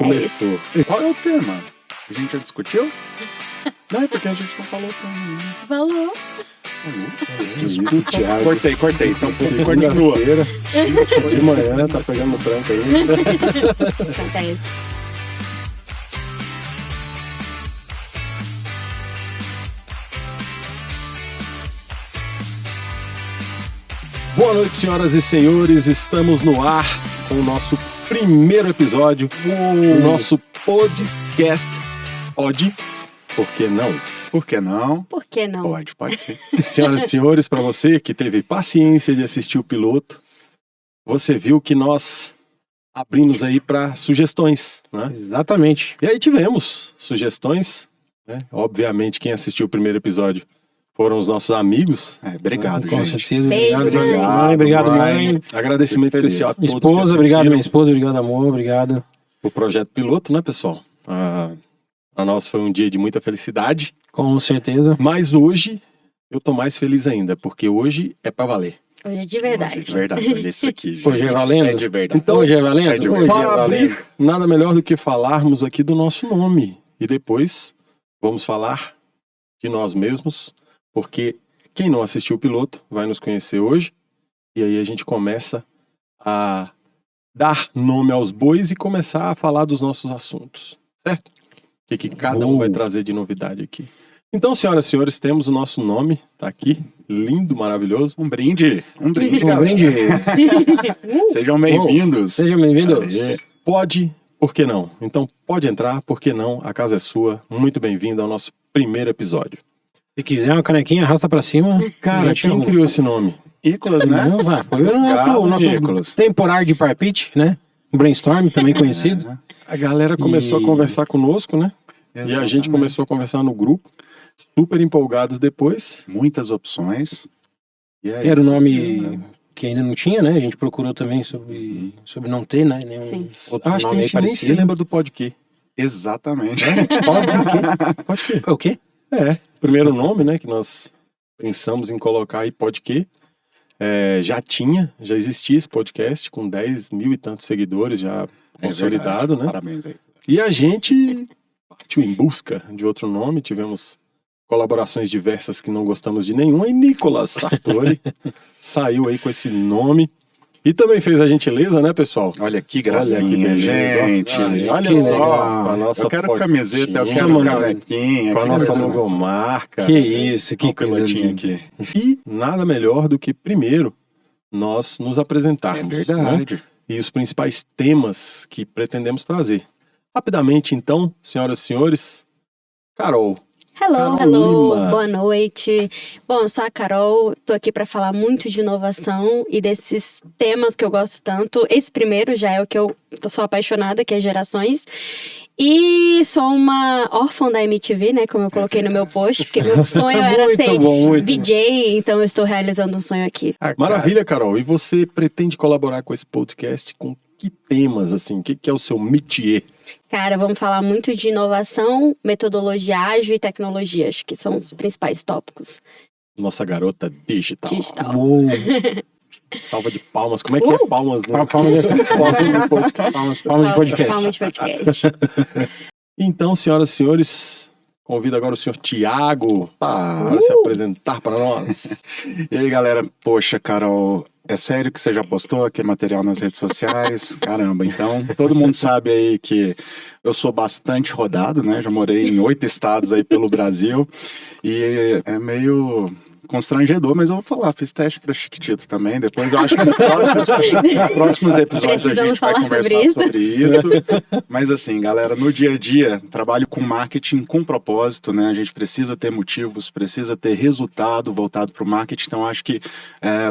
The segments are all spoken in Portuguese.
Começou. Qual é o tema? A gente já discutiu? Não, é porque a gente não falou o tema ainda. Falou. Isso, Thiago. Cortei. Então, continua. De manhã, tá pegando tranco aí. Acontece. Boa noite, senhoras e senhores. Estamos no ar com o nosso primeiro episódio do nosso podcast. Pode? Por que não? Por que não? Por que não? Pode ser. Senhoras e senhores, para você que teve paciência de assistir o piloto, você viu que nós abrimos aí para sugestões, né? Exatamente. E aí tivemos sugestões, né? Obviamente, quem assistiu o primeiro episódio foram os nossos amigos. Obrigado, Com gente. certeza. Beijo, Obrigado, mãe. mãe. Obrigado, mãe. Agradecimento Fico feliz. especial a todos que Esposa, obrigado, assistiram minha esposa. Obrigado, amor. Obrigado. o projeto piloto, né, pessoal? Para nós foi um dia de muita felicidade, Com certeza. mas hoje eu tô mais feliz ainda, porque hoje é para valer. Hoje é de verdade. Gente, verdade, olha isso aqui, gente. Hoje é valendo? É de verdade. Então, Hoje é valendo? é de Hoje é Para valendo. abrir, nada melhor do que falarmos aqui do nosso nome. E depois vamos falar de nós mesmos, porque quem não assistiu o piloto vai nos conhecer hoje. E aí a gente começa a dar nome aos bois e começar a falar dos nossos assuntos, certo? O que cada um vai trazer de novidade aqui. Então, senhoras e senhores, temos o nosso nome, tá aqui, lindo, maravilhoso. Um brinde, Um galera. brinde. Sejam bem-vindos. Sejam bem-vindos. Pode, por que não? Então pode entrar, por que não? A casa é sua. Muito bem-vindo ao nosso primeiro episódio. Se quiser uma canequinha, arrasta pra cima. Cara, Gente, quem não- criou esse nome? Ícolas, né? Não, vai. Foi o Obrigado, nosso Nicolas. temporário de parpite, né? O Brainstorm, também conhecido. A galera começou a conversar conosco, né? E a gente Exatamente. começou a conversar no grupo, super empolgados depois. Muitas opções. E é Era o isso. nome que ainda não tinha, né? A gente procurou também sobre não ter, né? Nenhum outro Acho que a nome aí gente nem se parecido. lembra do podcast. Exatamente. Pode que? É o quê? É, primeiro nome, né, que nós pensamos em colocar aí podcast. Já existia esse podcast com 10 mil e tantos seguidores já É consolidado, verdade. né? Parabéns aí. E a gente partiu em busca de outro nome, tivemos colaborações diversas que não gostamos de nenhuma, e Nicolas Sartori saiu aí com esse nome. E também fez a gentileza, né, pessoal? Olha que Olha gracinha, que beleza, ó. gente. Olha que só. legal. Com a nossa Eu quero fotinha, camiseta, eu quero mano. canequinha. com a que nossa coisa logomarca. Que isso, que Olha o coisa pilotinho linda. aqui. E nada melhor do que, primeiro, nós nos É apresentarmos. Né? verdade. E os principais temas que pretendemos trazer. Rapidamente, então, senhoras e senhores, Carol. Hello, Carol hello, Lima. boa noite. Bom, eu sou a Carol, tô aqui para falar muito de inovação e desses temas que eu gosto tanto. Esse primeiro já é o que eu sou apaixonada, que é gerações. E sou uma órfã da MTV, né, como eu coloquei no meu post, porque meu sonho era Muito ser bom, muito bom. VJ, então eu estou realizando um sonho aqui. Maravilha, Carol. E você pretende colaborar com esse podcast com que temas, assim? O que é o seu métier? Cara, vamos falar muito de inovação, metodologia ágil e tecnologia, acho que são os principais tópicos. Nossa garota digital. Digital. Boa. Salva de palmas. Como é que é palmas, né? Palmas de podcast. Palmas de podcast. Então, senhoras e senhores, convido agora o senhor Tiago para se apresentar para nós. E aí, galera? Poxa, Carol, é sério que você já postou aquele material nas redes sociais? Caramba, então, todo mundo sabe aí que eu sou bastante rodado, né? Já morei em 8 estados aí pelo Brasil e é meio constrangedor, mas eu vou falar, fiz teste para Chiquitito também, depois eu acho que nos próximos episódios a gente Precisamos vai falar conversar sobre sobre isso. Mas assim, galera, no dia a dia, trabalho com marketing com propósito, né? A gente precisa ter motivos, precisa ter resultado voltado para o marketing, então acho que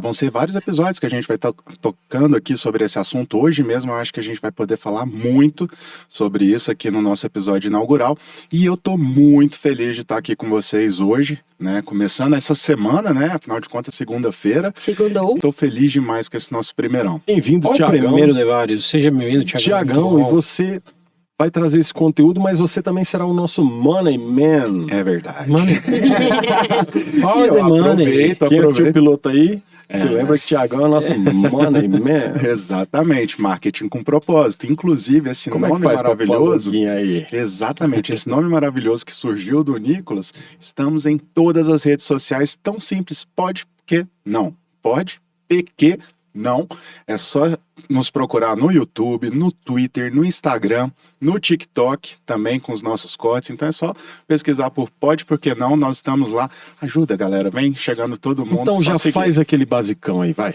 vão ser vários episódios que a gente vai estar tocando aqui sobre esse assunto. Hoje mesmo eu acho que a gente vai poder falar muito sobre isso aqui no nosso episódio inaugural, e eu tô muito feliz de estar aqui com vocês hoje, né? Começando essa semana, né? Afinal de contas, segunda-feira. Segundou. Tô feliz demais com esse nosso primeirão. Bem-vindo, Qual o Tiagão. primeiro de vários? Seja bem-vindo, Tiagão. Tiagão, Muito e bom. você vai trazer esse conteúdo, mas você também será o nosso Money Man. É verdade. Money. E All eu the money. aproveito. Quem assistiu o piloto aí, Você lembra que Thiagão é nosso money man? Exatamente, marketing com propósito. Inclusive, esse Como é que nome faz maravilhoso. pra aí? Exatamente, esse nome maravilhoso que surgiu do Nicolas. Estamos em todas as redes sociais, tão simples. Pode que não. Pode que não. É só nos procurar no YouTube, no Twitter, no Instagram, no TikTok, também com os nossos cortes. Então é só pesquisar por Pode Porque Não. Nós estamos lá. Ajuda, galera. Vem chegando todo mundo. Então só já seguir. faz aquele basicão aí, vai.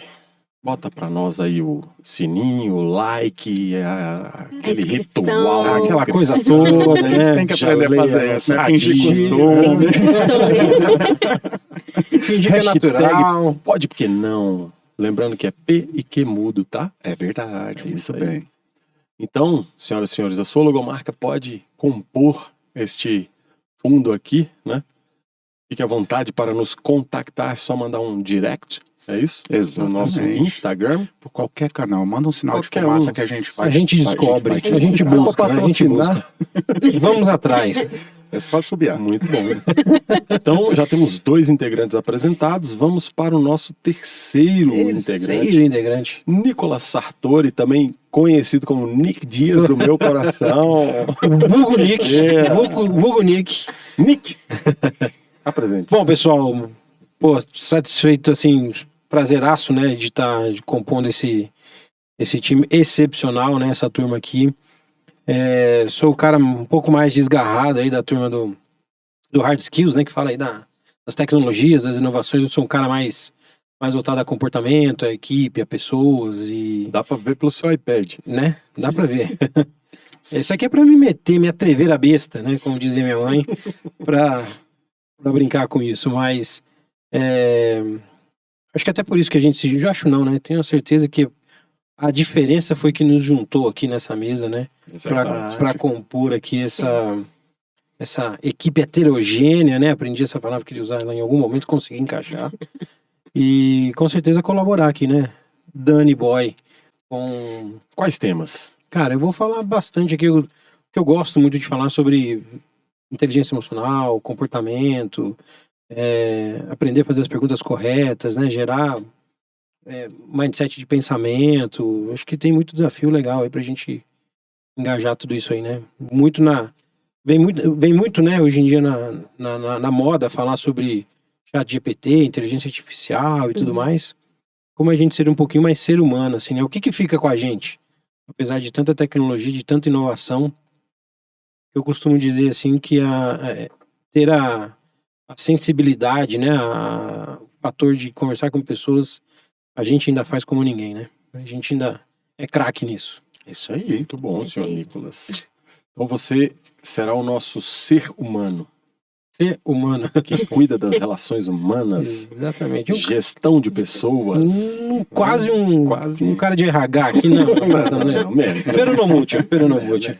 Bota pra nós aí o sininho, o like, aquele inscrição. ritual. Aquela coisa inscrição. toda, né? Tem que Já aprender a leia fazer isso, né? a Fingir tia. costume. Fingir que é Hashtag natural. Pode porque não. Lembrando que é P e Q mudo, tá? É verdade, É isso muito aí. bem. Então, senhoras e senhores, a sua logomarca pode compor este fundo aqui, né? Fique à vontade para nos contactar, é só mandar um direct, é isso? Exatamente. No nosso Instagram. Por qualquer canal, manda um sinal Qualquer de fumaça um. que a gente vai. A gente descobre, a gente busca, né? A gente busca. Vamos atrás. É só subir. Muito bom. Então, já temos 2 integrantes apresentados. Vamos para o nosso terceiro integrante. integrante. Nicolas Sartori, também conhecido como Nick Dias do meu coração. Vulgo Nick. Vulgo Nick. Nick! Apresente. Bom, pessoal, pô, satisfeito, assim, prazeraço, né, de estar compondo esse time excepcional, né, essa turma aqui. Sou o cara um pouco mais desgarrado aí da turma do Hard Skills, né, que fala aí das tecnologias, das inovações. Eu sou um cara mais voltado a comportamento, a equipe, a pessoas e... Dá pra ver pelo seu iPad. Né? Dá pra ver. Isso aqui é pra me meter, me atrever a besta, né, como dizia minha mãe, pra brincar com isso, mas acho que até por isso que a gente se... Eu acho não, né, tenho certeza que a diferença foi que nos juntou aqui nessa mesa, né? Para compor aqui essa equipe heterogênea, né? Aprendi essa palavra, queria usar ela em algum momento, consegui encaixar. E com certeza colaborar aqui, né? Dani Boy. Com... Quais temas? Cara, eu vou falar bastante aqui, que eu gosto muito de falar sobre inteligência emocional, comportamento, aprender a fazer as perguntas corretas, né? Gerar... mindset de pensamento. Acho que tem muito desafio legal aí pra gente engajar tudo isso aí, né? Vem muito, né, hoje em dia na moda falar sobre chat GPT, inteligência artificial e tudo mais. Como a gente ser um pouquinho mais ser humano, assim, né? O que fica com a gente? Apesar de tanta tecnologia, de tanta inovação, eu costumo dizer assim que ter a sensibilidade, né, o fator de conversar com pessoas, a gente ainda faz como ninguém, né? A gente ainda é craque nisso. Isso aí. Muito bom, senhor Nicolas. Então você será o nosso ser humano. Ser humano. Que cuida das relações humanas. Exatamente. Gestão de pessoas. Quase um cara de RH aqui, não. Não, menos. Pero não mútil.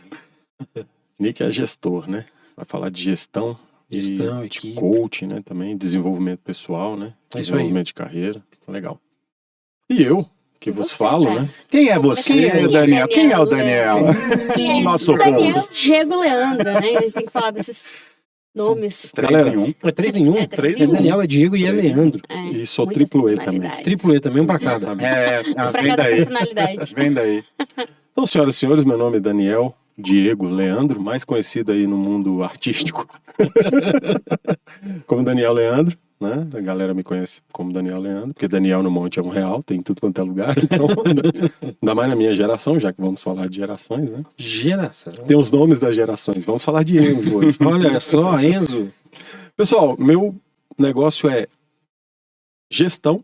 Nick é gestor, né? Vai falar de gestão Gestão, de equipe. coach, né? Também desenvolvimento pessoal, né? É isso aí. Desenvolvimento de carreira. Legal. E eu, que vos falo, né? Quem é você, Daniel? Quem é o Daniel? Quem é Nosso Daniel povo. Diego Leandro, né? A gente tem que falar desses nomes. 3 Galera, em 1. É 3 em 1? É 3 em 1. Daniel, é Diego e é Leandro. E sou muitas triplo E personalidades. Triplo E também, um pra cada. Pra Vem cada daí. personalidade. Vem daí. Então, senhoras e senhores, meu nome é Daniel Diego Leandro, mais conhecido aí no mundo artístico como Daniel Leandro, né? A galera me conhece como Daniel Leandro, porque Daniel no Monte é R$1, tem em tudo quanto é lugar, então, ainda mais na minha geração, já que vamos falar de gerações, né? Geração. Tem os nomes das gerações, vamos falar de Enzo hoje. Olha só, Enzo. Pessoal, meu negócio é gestão,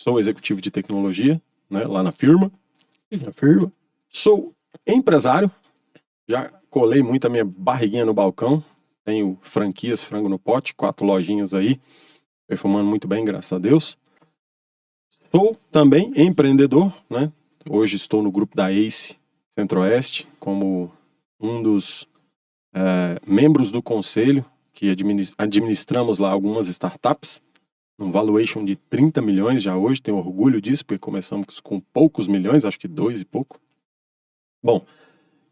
sou executivo de tecnologia, né? Lá na firma. Sou empresário, já colei muito a minha barriguinha no balcão, tenho franquias, frango no pote, 4 lojinhas aí, perfumando muito bem, graças a Deus. Sou também empreendedor, né? Hoje estou no grupo da ACE Centro-Oeste, como um dos membros do conselho, que administramos lá algumas startups, um valuation de 30 milhões já hoje, tenho orgulho disso, porque começamos com poucos milhões, acho que 2 e pouco. Bom,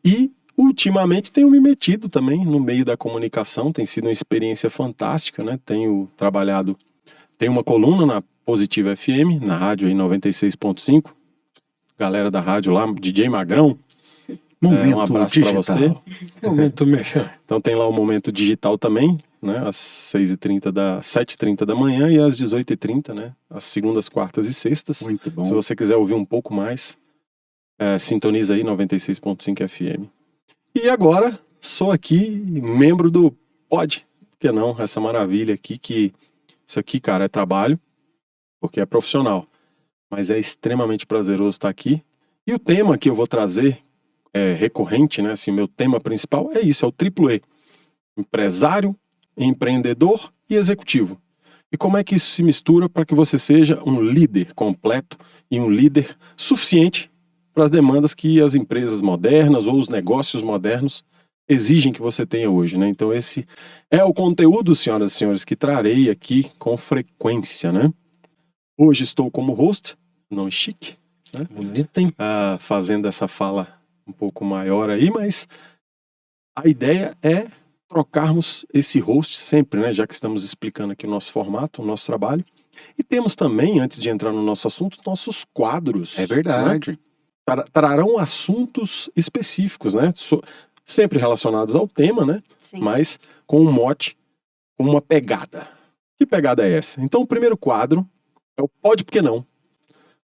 e ultimamente tenho me metido também no meio da comunicação, tem sido uma experiência fantástica, né? Tenho trabalhado, tenho uma coluna na Positiva FM, na rádio aí 96.5. Galera da rádio lá, DJ Magrão. Momento Um abraço digital. para você. Momento mexer. Então tem lá o Momento Digital também, né? Às 7h30 da manhã e às 18h30, né? Às segundas, quartas e sextas. Muito bom. Se você quiser ouvir um pouco mais, sintoniza aí 96.5 FM. E agora, sou aqui membro do Pod, por que não? Essa maravilha aqui, que isso aqui, cara, é trabalho, porque é profissional, mas é extremamente prazeroso estar aqui. E o tema que eu vou trazer é recorrente, né? Assim, o meu tema principal é isso, é o triplo E. Empresário, empreendedor e executivo. E como é que isso se mistura para que você seja um líder completo e um líder suficiente para as demandas que as empresas modernas ou os negócios modernos exigem que você tenha hoje, né? Então esse é o conteúdo, senhoras e senhores, que trarei aqui com frequência, né? Hoje estou como host, não chique, né? Bonito, hein? Fazendo essa fala um pouco maior aí, mas a ideia é trocarmos esse host sempre, né? Já que estamos explicando aqui o nosso formato, o nosso trabalho. E temos também, antes de entrar no nosso assunto, nossos quadros. É verdade. Né? Trarão assuntos específicos, né? Sempre relacionados ao tema, né? Sim. Mas com um mote, com uma pegada. Que pegada é essa? Então o primeiro quadro é o Pode Porque Não.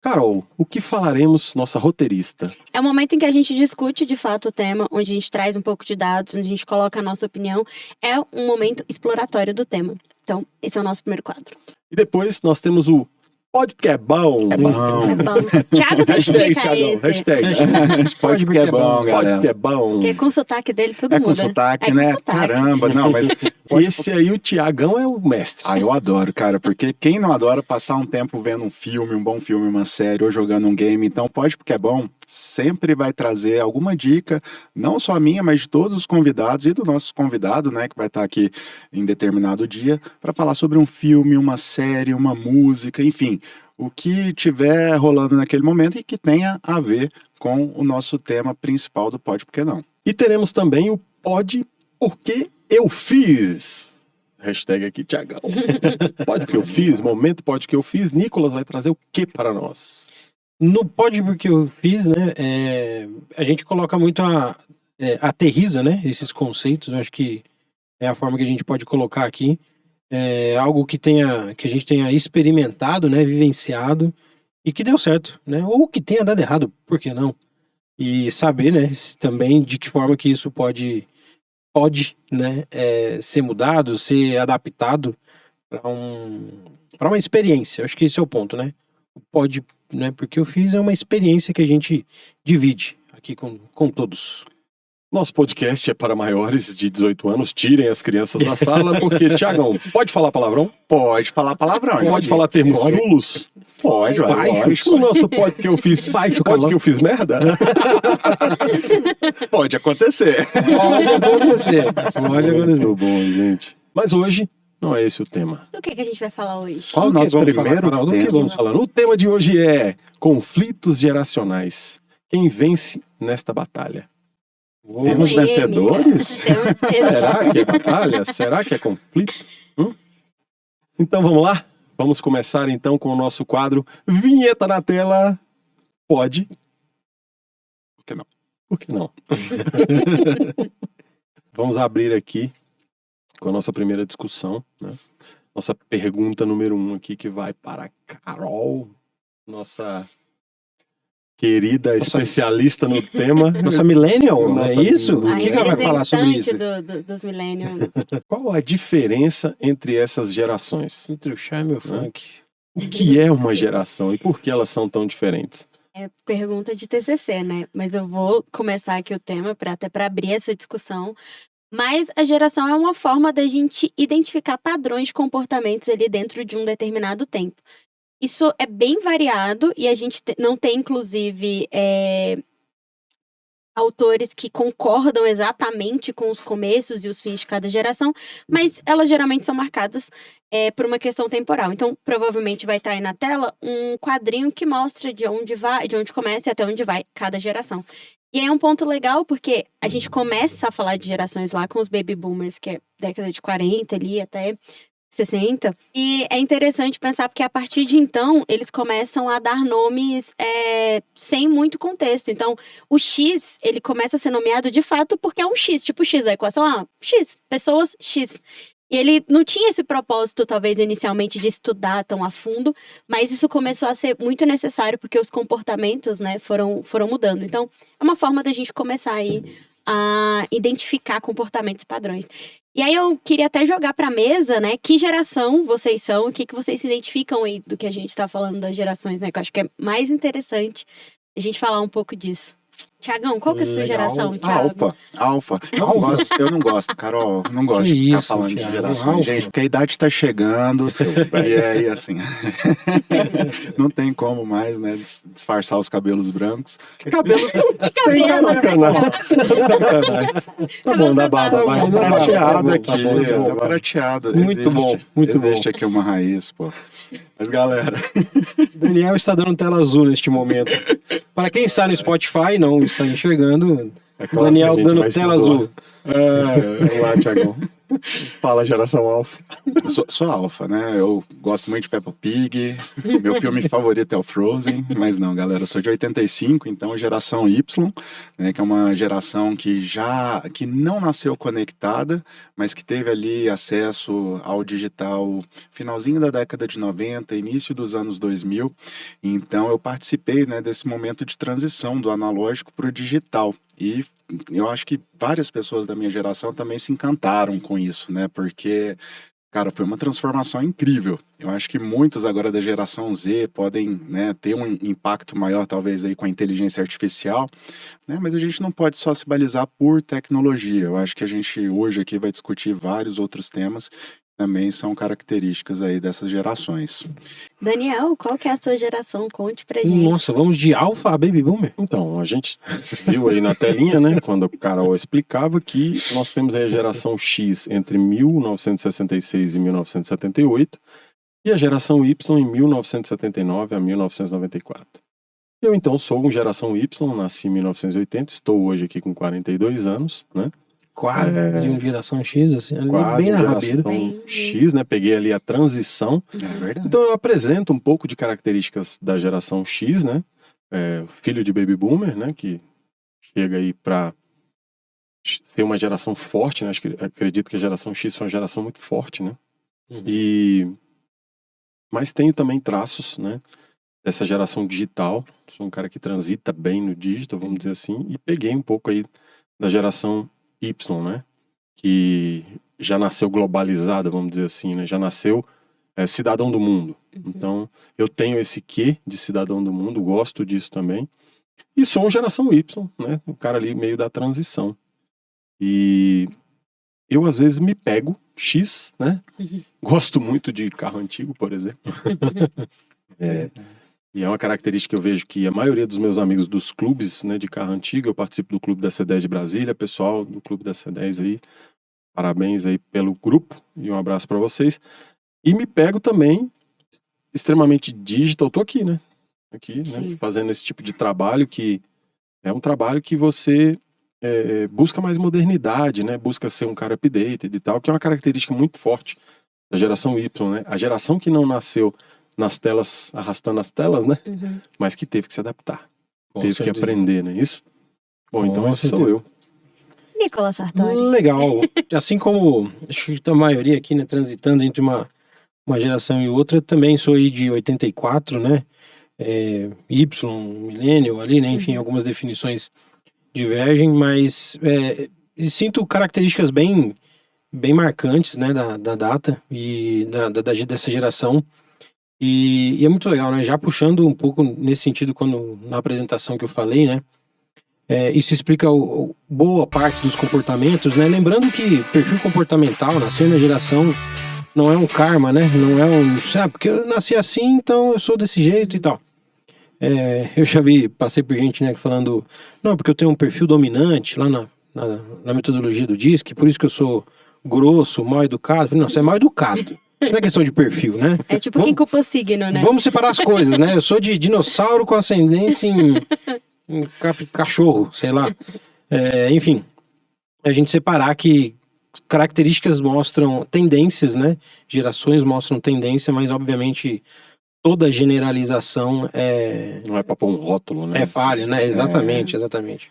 Carol, o que falaremos, nossa roteirista? É o momento em que a gente discute de fato o tema, onde a gente traz um pouco de dados, onde a gente coloca a nossa opinião. É um momento exploratório do tema. Então, esse é o nosso primeiro quadro. E depois nós temos o Pode Porque É Bom. É bom. É bom. Tiago tem que Hashtag, explicar Thiagão, esse. hashtag. Pode porque é bom, Pode galera. Porque É Bom. Porque com o sotaque dele tudo É muda. com sotaque, É com né? sotaque. Caramba, não, mas Esse aí, o Tiagão, é o mestre. eu adoro, cara, porque quem não adora passar um tempo vendo um filme, um bom filme, uma série ou jogando um game, então pode porque é bom, sempre vai trazer alguma dica, não só minha, mas de todos os convidados e do nosso convidado, né, que vai estar aqui em determinado dia, para falar sobre um filme, uma série, uma música, enfim, o que tiver rolando naquele momento e que tenha a ver com o nosso tema principal do Pode Porque Não. E teremos também o Pode Porque Eu Fiz. Hashtag aqui, Tiagão. Pode Porque Eu Fiz, momento Pode Porque Eu Fiz. Nicolas vai trazer o que para nós? No Pode Porque Eu Fiz, né? A gente coloca muito aterriza, né? Esses conceitos. Eu acho que é a forma que a gente pode colocar aqui. Algo que a gente tenha experimentado, né? Vivenciado e que deu certo, né? Ou que tenha dado errado, por que não? E saber, né? Também de que forma que isso pode, né? Ser mudado, ser adaptado para uma experiência. Acho que esse é o ponto, né? Pode, né? Porque eu fiz uma experiência que a gente divide aqui com todos. Nosso podcast é para maiores de 18 anos. Tirem as crianças da sala, porque, Tiagão, pode falar palavrão? Pode falar palavrão. Pode falar termos chulos? Pode, Baixo. O nosso Pode Porque Eu Fiz. Baixo, Pode calão. Porque Eu Fiz merda? Pode acontecer. Pode acontecer. Pode acontecer. Muito bom, gente. Mas hoje não é esse o tema. Do que a gente vai falar hoje? Qual o Do que nosso vamos falar, primeiro Carol? Do que tema? vamos Falando, o tema de hoje é conflitos geracionais. Quem vence nesta batalha? Temos vencedores? Será que é batalha? Será que é conflito? Então vamos lá? Vamos começar então com o nosso quadro Vinheta na Tela. Pode. Por que não? Por que não? Vamos abrir aqui com a nossa primeira discussão, né? Nossa pergunta número 1 aqui, que vai para a Carol, nossa querida especialista no tema. Nossa millennial, Nossa é isso? millennial. O que ela vai falar sobre isso? Dos millennials. Qual a diferença entre essas gerações? Entre o charme e o funk. O que é uma geração e por que elas são tão diferentes? É pergunta de TCC, né? Mas eu vou começar aqui o tema até para abrir essa discussão. Mas a geração é uma forma da gente identificar padrões de comportamentos ali dentro de um determinado tempo. Isso é bem variado e a gente não tem, inclusive, autores que concordam exatamente com os começos e os fins de cada geração, mas elas geralmente são marcadas por uma questão temporal. Então, provavelmente vai estar aí na tela um quadrinho que mostra de onde começa e até onde vai cada geração. E aí é um ponto legal, porque a gente começa a falar de gerações lá com os baby boomers, que é década de 40 ali até 60. E é interessante pensar porque a partir de então eles começam a dar nomes sem muito contexto. Então, o X, ele começa a ser nomeado de fato porque é um X, tipo X da equação, X, pessoas X. E ele não tinha esse propósito, talvez, inicialmente, de estudar tão a fundo, mas isso começou a ser muito necessário porque os comportamentos, né, foram mudando. Então, é uma forma da gente começar aí a identificar comportamentos padrões. E aí eu queria até jogar pra mesa, né, que geração vocês são, o que vocês se identificam aí do que a gente tá falando das gerações, né, que eu acho que é mais interessante a gente falar um pouco disso. Tiagão, qual que é a sua Legal. geração, Thiago? Alfa. Eu não gosto, Carol. Não gosto Que de ficar isso, falando de Thiago, gerações, Alfa. gente, porque a idade tá chegando. E aí, assim, não tem como mais, né, disfarçar os cabelos brancos. Cabelos tem Tá bom, dá barba, vai. Tá prateado aqui, Tá bom, de boa, tá vai. prateado. Muito bom, muito bom. Existe aqui uma raiz, pô. Mas, galera, Daniel está dando tela azul neste momento. Para quem está no Spotify, não está enxergando, claro Daniel que a gente dando vai se tela zoar. azul. Vamos lá, Thiagão. Fala, geração alfa. sou alfa, né? Eu gosto muito de Peppa Pig. Meu filme favorito é o Frozen. Mas não, galera, eu sou de 85, então geração Y, né? Que é uma geração que não nasceu conectada, mas que teve ali acesso ao digital finalzinho da década de 90, início dos anos 2000. Então eu participei, né, desse momento de transição do analógico para o digital. E eu acho que várias pessoas da minha geração também se encantaram com isso, né? Porque, cara, foi uma transformação incrível. Eu acho que muitos agora da geração Z podem, né, ter um impacto maior, talvez, aí com a inteligência artificial, né? Mas a gente não pode só se balizar por tecnologia. Eu acho que a gente hoje aqui vai discutir vários outros temas que também são características aí dessas gerações. Daniel, qual que é a sua geração? Conte pra gente. Nossa, vamos de Alpha a Baby Boomer? Então, a gente viu aí na telinha, né, quando o Carol explicava que nós temos aí a geração X entre 1966 e 1978 e a geração Y em 1979 a 1994. Eu, então, sou uma geração Y, nasci em 1980, estou hoje aqui com 42 anos, né? Quase de uma geração X, assim, ali Quase bem na uma rabeira. geração X, né? Peguei ali a transição. É verdade. Então eu apresento um pouco de características da geração X, né? Filho de Baby Boomer, né? Que chega aí para ser uma geração forte, né? Acredito que a geração X foi uma geração muito forte, né? Uhum. Mas tenho também traços, né? Dessa geração digital. Sou um cara que transita bem no digital, vamos dizer assim. E peguei um pouco aí da geração Y, né? Que já nasceu globalizada, vamos dizer assim, né? Já nasceu cidadão do mundo. Então, eu tenho esse quê de cidadão do mundo, gosto disso também. E sou uma geração Y, né? O cara ali meio da transição. E eu, às vezes, me pego X, né? Gosto muito de carro antigo, por exemplo. E é uma característica que eu vejo que a maioria dos meus amigos dos clubes, né, de carro antigo, eu participo do Clube da C10 de Brasília, pessoal do Clube da C10 aí, parabéns aí pelo grupo e um abraço para vocês. E me pego também extremamente digital, tô aqui, né? Aqui, né, fazendo esse tipo de trabalho que é um trabalho que você busca mais modernidade, né? Busca ser um cara updated e tal, que é uma característica muito forte da geração Y, né? A geração que não nasceu nas telas, arrastando as telas, né? Mas que teve que se adaptar. Teve que aprender, não é isso? Bom, então esse sou eu. Nicolas Sartori. Legal. Assim como acho que a maioria aqui, né, transitando entre uma geração e outra, também sou aí de 84, né? Y, millennial ali, né? Enfim, algumas definições divergem, mas sinto características bem marcantes, né, da data e dessa geração. E é muito legal, né? Já puxando um pouco nesse sentido, na apresentação que eu falei, né? Isso explica boa parte dos comportamentos, né? Lembrando que perfil comportamental, nascer na geração, não é um karma, né? Não é porque eu nasci assim, então eu sou desse jeito e tal. Eu já passei por gente, né, falando, não, porque eu tenho um perfil dominante lá na metodologia do DISC, por isso que eu sou grosso, mal educado. Eu falei, não, você é mal educado. Isso não é questão de perfil, né? É tipo quem culpa o signo, né? Vamos separar as coisas, né? Eu sou de dinossauro com ascendência em cachorro, sei lá. Enfim, a gente separar que características mostram tendências, né? Gerações mostram tendência, mas obviamente toda generalização Não é pra pôr um rótulo, né? é falha, né? Exatamente, exatamente.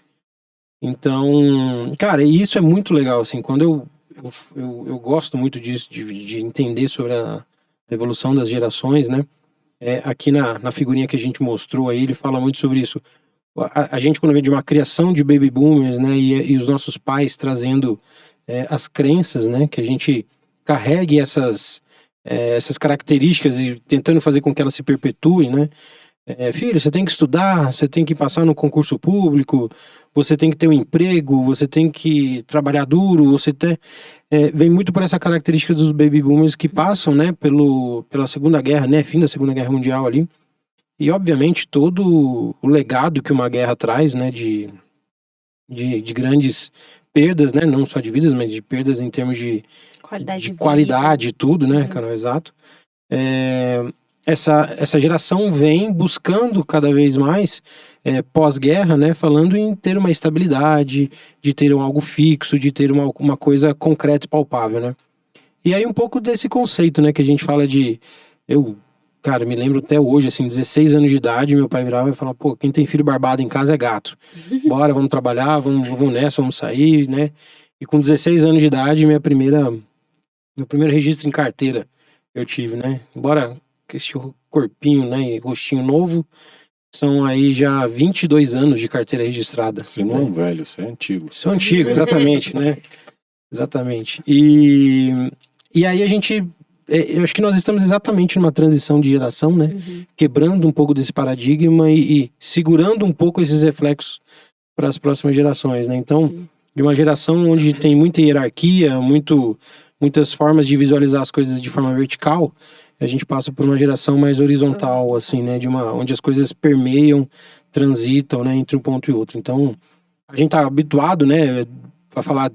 Então, cara, e isso é muito legal, assim, quando eu gosto muito disso, de entender sobre a evolução das gerações, né? Aqui na figurinha que a gente mostrou aí, ele fala muito sobre isso. A gente, quando vê de uma criação de baby boomers, né? E os nossos pais trazendo as crenças, né? Que a gente carregue essas características e tentando fazer com que elas se perpetuem, né? Filho, você tem que estudar, você tem que passar no concurso público, você tem que ter um emprego, você tem que trabalhar duro, vem muito por essa característica dos baby boomers que passam, né, pela Segunda Guerra, né, fim da Segunda Guerra Mundial ali, e obviamente todo o legado que uma guerra traz, né, de grandes perdas, né, não só de vidas, mas de perdas em termos de qualidade e tudo, né, cara, exato. Essa geração vem buscando cada vez mais, pós-guerra, né, falando em ter uma estabilidade, de ter algo fixo, de ter uma coisa concreta e palpável, né. E aí um pouco desse conceito, né, que a gente fala cara, me lembro até hoje, assim, 16 anos de idade, meu pai virava e falava, pô, quem tem filho barbado em casa é gato. Bora, vamos trabalhar, vamos nessa, vamos sair, né. E com 16 anos de idade, meu primeiro registro em carteira eu tive, né. Embora esse corpinho, né, e rostinho novo, são aí já 22 anos de carteira registrada. Você não é um velho, você é antigo. Sou antigo, exatamente, né? Exatamente. E aí a gente, eu acho que nós estamos exatamente numa transição de geração, né? Quebrando um pouco desse paradigma e segurando um pouco esses reflexos para as próximas gerações, né? Então, de uma geração onde tem muita hierarquia, muitas formas de visualizar as coisas de forma vertical, a gente passa por uma geração mais horizontal, assim, né? Onde as coisas permeiam, transitam, né? Entre um ponto e outro. Então, a gente tá habituado, né? A falar,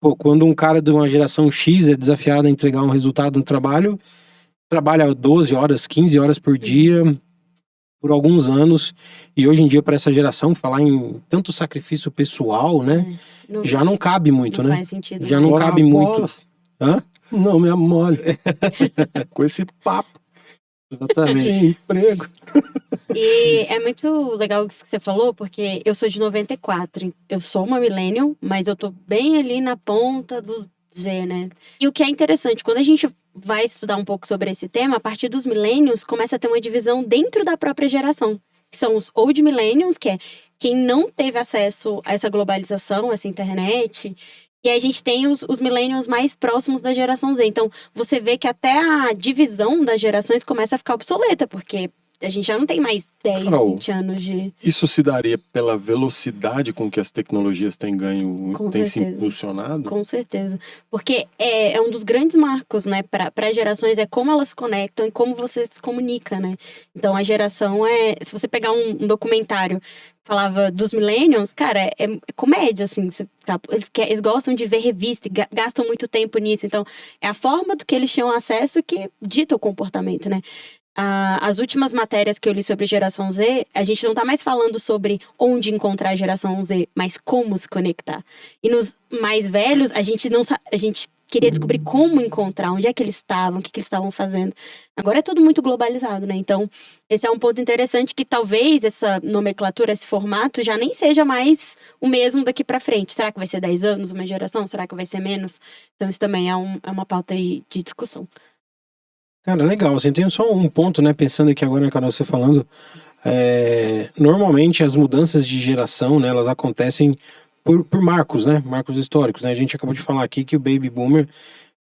pô, quando um cara de uma geração X é desafiado a entregar um resultado no trabalho, trabalha 12 horas, 15 horas por dia, por alguns anos. E hoje em dia, para essa geração, falar em tanto sacrifício pessoal, né? Já não cabe muito, não né? Faz sentido, Já não cabe muito. Hã? Não me amole. Com esse papo Exatamente. de emprego. E é muito legal isso que você falou, porque eu sou de 94. Eu sou uma millennial, mas eu tô bem ali na ponta do Z, né? E o que é interessante, quando a gente vai estudar um pouco sobre esse tema, a partir dos millennials, começa a ter uma divisão dentro da própria geração. Que são os old millennials, que é quem não teve acesso a essa globalização, essa internet. E aí a gente tem os millennials mais próximos da geração Z. Então, você vê que até a divisão das gerações começa a ficar obsoleta, porque a gente já não tem mais 10, Carol, 20 anos de... Isso se daria pela velocidade com que as tecnologias têm ganho, Com têm se certeza. impulsionado? Com certeza. Porque é um dos grandes marcos, né, para as gerações, é como elas se conectam e como você se comunica, né? Então, a geração se você pegar um documentário falava dos millennials, cara, é comédia, assim. Eles gostam de ver revista e gastam muito tempo nisso. Então, é a forma do que eles tinham acesso que dita o comportamento, né? As últimas matérias que eu li sobre geração Z, a gente não tá mais falando sobre onde encontrar a geração Z, mas como se conectar. E nos mais velhos, a gente queria descobrir como encontrar, onde é que eles estavam, o que eles estavam fazendo. Agora é tudo muito globalizado, né? Então, esse é um ponto interessante que talvez essa nomenclatura, esse formato, já nem seja mais o mesmo daqui pra frente. Será que vai ser 10 anos, uma geração? Será que vai ser menos? Então, isso também é uma pauta aí de discussão. Cara, legal. Assim, tem só um ponto, né? Pensando aqui agora, Carol, você falando. Normalmente, as mudanças de geração, né? Elas acontecem por marcos, né? Marcos históricos, né? A gente acabou de falar aqui que o Baby Boomer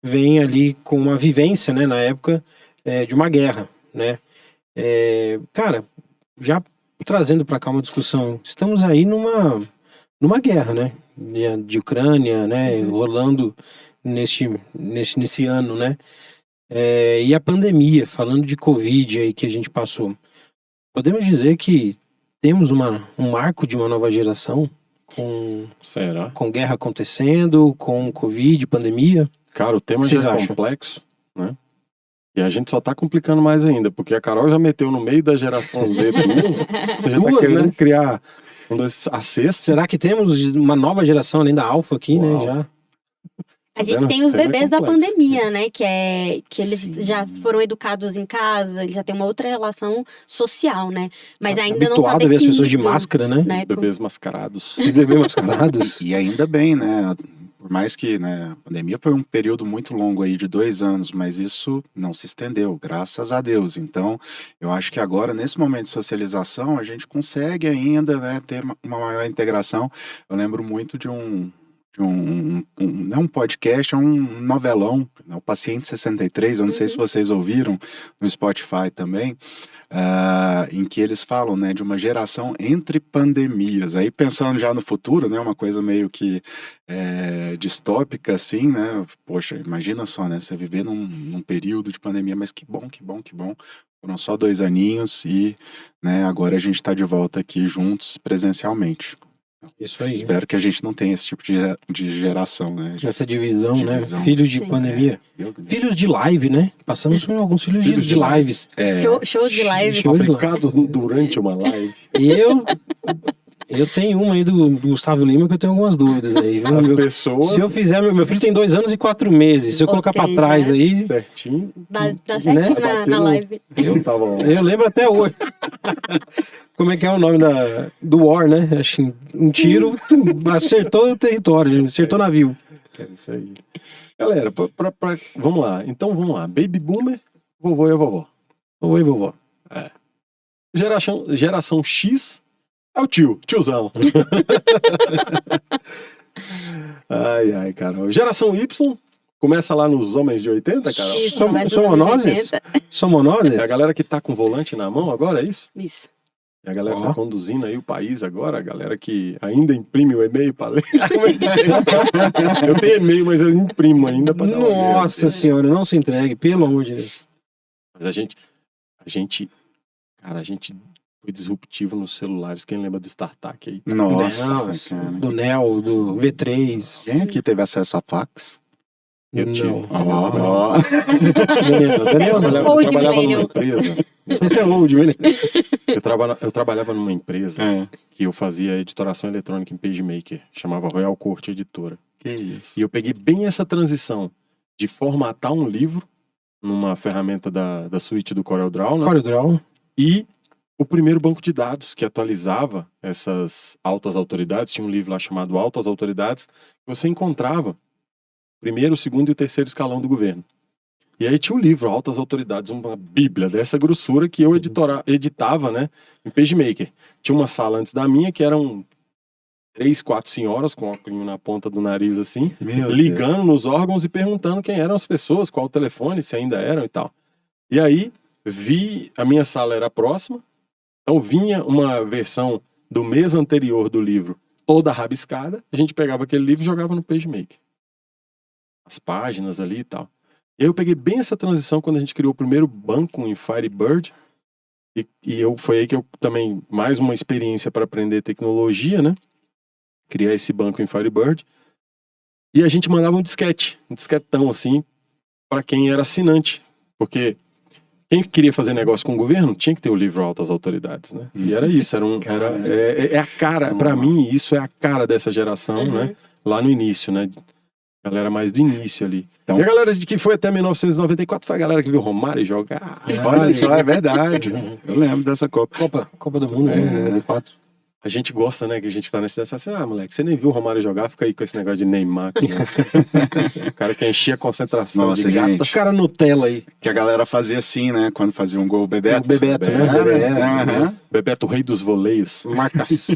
vem ali com uma vivência, né? Na época de uma guerra, né? Cara, já trazendo para cá uma discussão, estamos aí numa guerra, né? De Ucrânia, né? Rolando nesse ano, né? E a pandemia, falando de Covid aí que a gente passou. Podemos dizer que temos um marco de uma nova geração Será? com guerra acontecendo, com Covid, pandemia? Cara, o tema Vocês já é acham? complexo, né? E a gente só tá complicando mais ainda, porque a Carol já meteu no meio da geração Z duas. Você já tá Duas, querendo né? criar a sexta. Será que temos uma nova geração além da Alpha aqui, né? Uau. Já. A gente vendo? tem os Tema é bebês da complexo. pandemia, né? Que eles Sim. já foram educados em casa, eles já têm uma outra relação social, né? Mas ainda não tá Habituado a ver as pessoas de definido, máscara, né? né? Bebês mascarados. Os bebês mascarados. E ainda bem, né? Por mais que, né, a pandemia foi um período muito longo aí de 2 anos, mas isso não se estendeu, graças a Deus. Então, eu acho que agora, nesse momento de socialização, a gente consegue ainda, né, ter uma maior integração. Eu lembro muito de não um podcast, é um novelão, né, o Paciente 63, eu não sei se vocês ouviram, no Spotify também, em que eles falam, né, de uma geração entre pandemias. Aí pensando já no futuro, né, uma coisa meio que distópica, assim, né, poxa, imagina só, né, você viver num período de pandemia, mas que bom, que bom, que bom. Foram só 2 aninhos e, né, agora a gente está de volta aqui juntos presencialmente. Isso aí. Espero que a gente não tenha esse tipo de geração, né? Essa divisão, Divisão. né? Filhos de Sim. pandemia. Filhos de live, né? Passamos por alguns filhos de lives. Show de live. Show de live. Fabricados durante uma live. E eu tenho uma aí do Gustavo Lima que eu tenho algumas dúvidas aí. Viu? As pessoas, Se eu fizer, meu filho tem 2 anos e 4 meses. Se eu Ou colocar pra seja, trás aí, certinho. Dá certinho na Batendo- live. Eu tava lá. eu lembro até hoje. Como é que é o nome do War, né? Acho que um tiro acertou o território, acertou o navio. É isso aí. Galera, vamos lá. Então vamos lá. Baby Boomer, vovô e a vovó. Oi, vovó. Geração X é o tiozão. Ai, Carol. Geração Y começa lá nos homens de 80, Carol? Isso, Somos começa nos nós? 80. Somos nós? É a galera que tá com o volante na mão agora, é isso? Isso. É a galera que Ó. tá conduzindo aí o país agora, a galera que ainda imprime o e-mail pra ler. Eu tenho e-mail, mas eu imprimo ainda pra dar uma lida. Nossa senhora, não se entregue, pelo amor de Deus. Mas a gente foi disruptivo nos celulares. Quem lembra do StarTAC aí? Nossa, Nossa, cara. do Neo, do V3. Quem aqui teve acesso a fax? Eu tive. Não. Ó, Daniel, Eu trabalhava Old numa millennial. empresa. esse é old, velho. Eu trabalhava numa empresa que eu fazia editoração eletrônica em PageMaker. Chamava Royal Court Editora. que isso. E eu peguei bem essa transição de formatar um livro numa ferramenta da suíte do CorelDRAW, né? CorelDRAW. E o primeiro banco de dados que atualizava essas altas autoridades, tinha um livro lá chamado Altas Autoridades, que você encontrava o primeiro, o segundo e o terceiro escalão do governo. E aí tinha o livro Altas Autoridades, uma bíblia dessa grossura que eu editava, né, em PageMaker. Tinha uma sala antes da minha que eram 3, 4 senhoras com óculos na ponta do nariz assim, Meu ligando nos órgãos e perguntando quem eram as pessoas, qual o telefone, se ainda eram e tal. E aí a minha sala era próxima, então vinha uma versão do mês anterior do livro toda rabiscada, a gente pegava aquele livro e jogava no PageMaker. As páginas ali e tal. E aí eu peguei bem essa transição quando a gente criou o primeiro banco em Firebird, foi aí que eu também, mais uma experiência para aprender tecnologia, né? Criar esse banco em Firebird. E a gente mandava um disquetão assim, para quem era assinante. Porque quem queria fazer negócio com o governo tinha que ter o livro Altas Autoridades, né? E era isso, é a cara, para mim, isso é a cara dessa geração, né? Lá no início, né? Galera mais do início ali. Então- E a galera de que foi até 1994 foi a galera que viu Romário jogar. Olha só, é verdade. Eu lembro dessa Copa. Copa do Mundo, né? 94. A gente gosta, né, que a gente tá na cidade e fala assim, moleque, você nem viu o Romário jogar, fica aí com esse negócio de Neymar aqui, né? O cara que enchia a concentração Nossa, de gente. gatas. Os caras Nutella aí. Que a galera fazia assim, né? Quando fazia um gol, o Bebeto. O Bebeto, né? Bebeto. Aham. Bebeto, o rei dos voleios.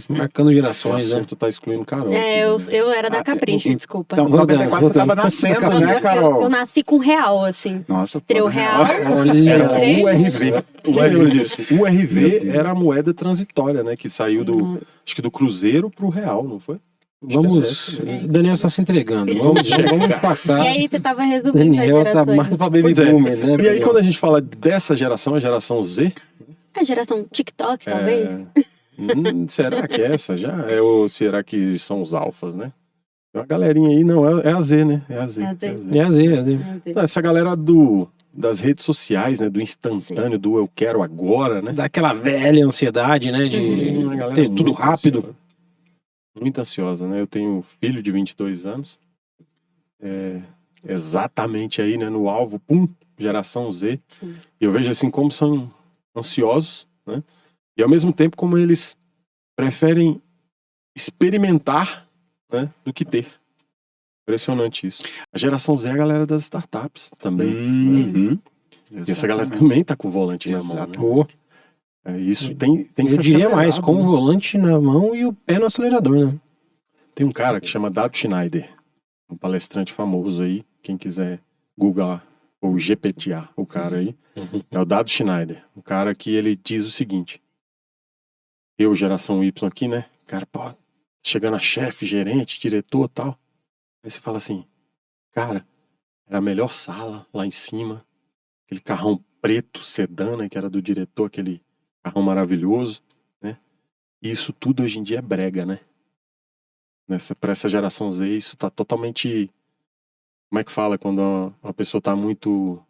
Marcando O gerações, né? assunto tá excluindo Carol. Eu era da Capricho, desculpa. Então, 94 você tava nascendo, né, eu Carol? nasci com real, assim. Nossa, Estreu pô, real. Olha, Era Três. URV. Quem lembra disso? O Meu URV Deus. era a moeda transitória, né? Que saiu acho que do Cruzeiro pro Real, não foi? vamos. Daniel está se entregando. Vamos passar. E aí você tava resumindo Daniel as tá gerações. mais pra baby Pois é. boomer, né? E aí, Daniel? quando a gente fala dessa geração, a geração Z, A geração TikTok, talvez. será que é essa já? Ou será que são os alfas, né? Tem uma galerinha aí, não, é a Z, né? É a Z. É a Z. É assim. Então, essa galera das redes sociais, né? Do instantâneo, do eu quero agora, né? Daquela velha ansiedade, né? De Uma galera ter tudo muito rápido. ansiosa. Muito ansiosa, né? Eu tenho um filho de 22 anos. exatamente aí, né, no alvo, pum, geração Z. Sim. E eu vejo assim como são ansiosos, né? E ao mesmo tempo como eles preferem experimentar, né, do que ter. Impressionante isso. A geração Z é a galera das startups também. Uhum. E essa galera também tá com o volante na mão, né? Exatamente. Pô, Isso tem que eu ser diria acelerado, mais, com né? o volante na mão e o pé no acelerador, né? Tem um cara que chama Dado Schneider, um palestrante famoso aí, quem quiser googlar ou GPTar o cara aí, é o Dado Schneider, um cara que ele diz o seguinte: eu, geração Y aqui, né, cara, pô, chegando a chefe, gerente, diretor e tal, aí você fala assim, cara, era a melhor sala lá em cima, aquele carrão preto, sedã, né, que era do diretor, aquele carrão maravilhoso, né, e isso tudo hoje em dia é brega, né? Pra essa geração Z, isso tá totalmente. Como é que fala quando uma pessoa tá muito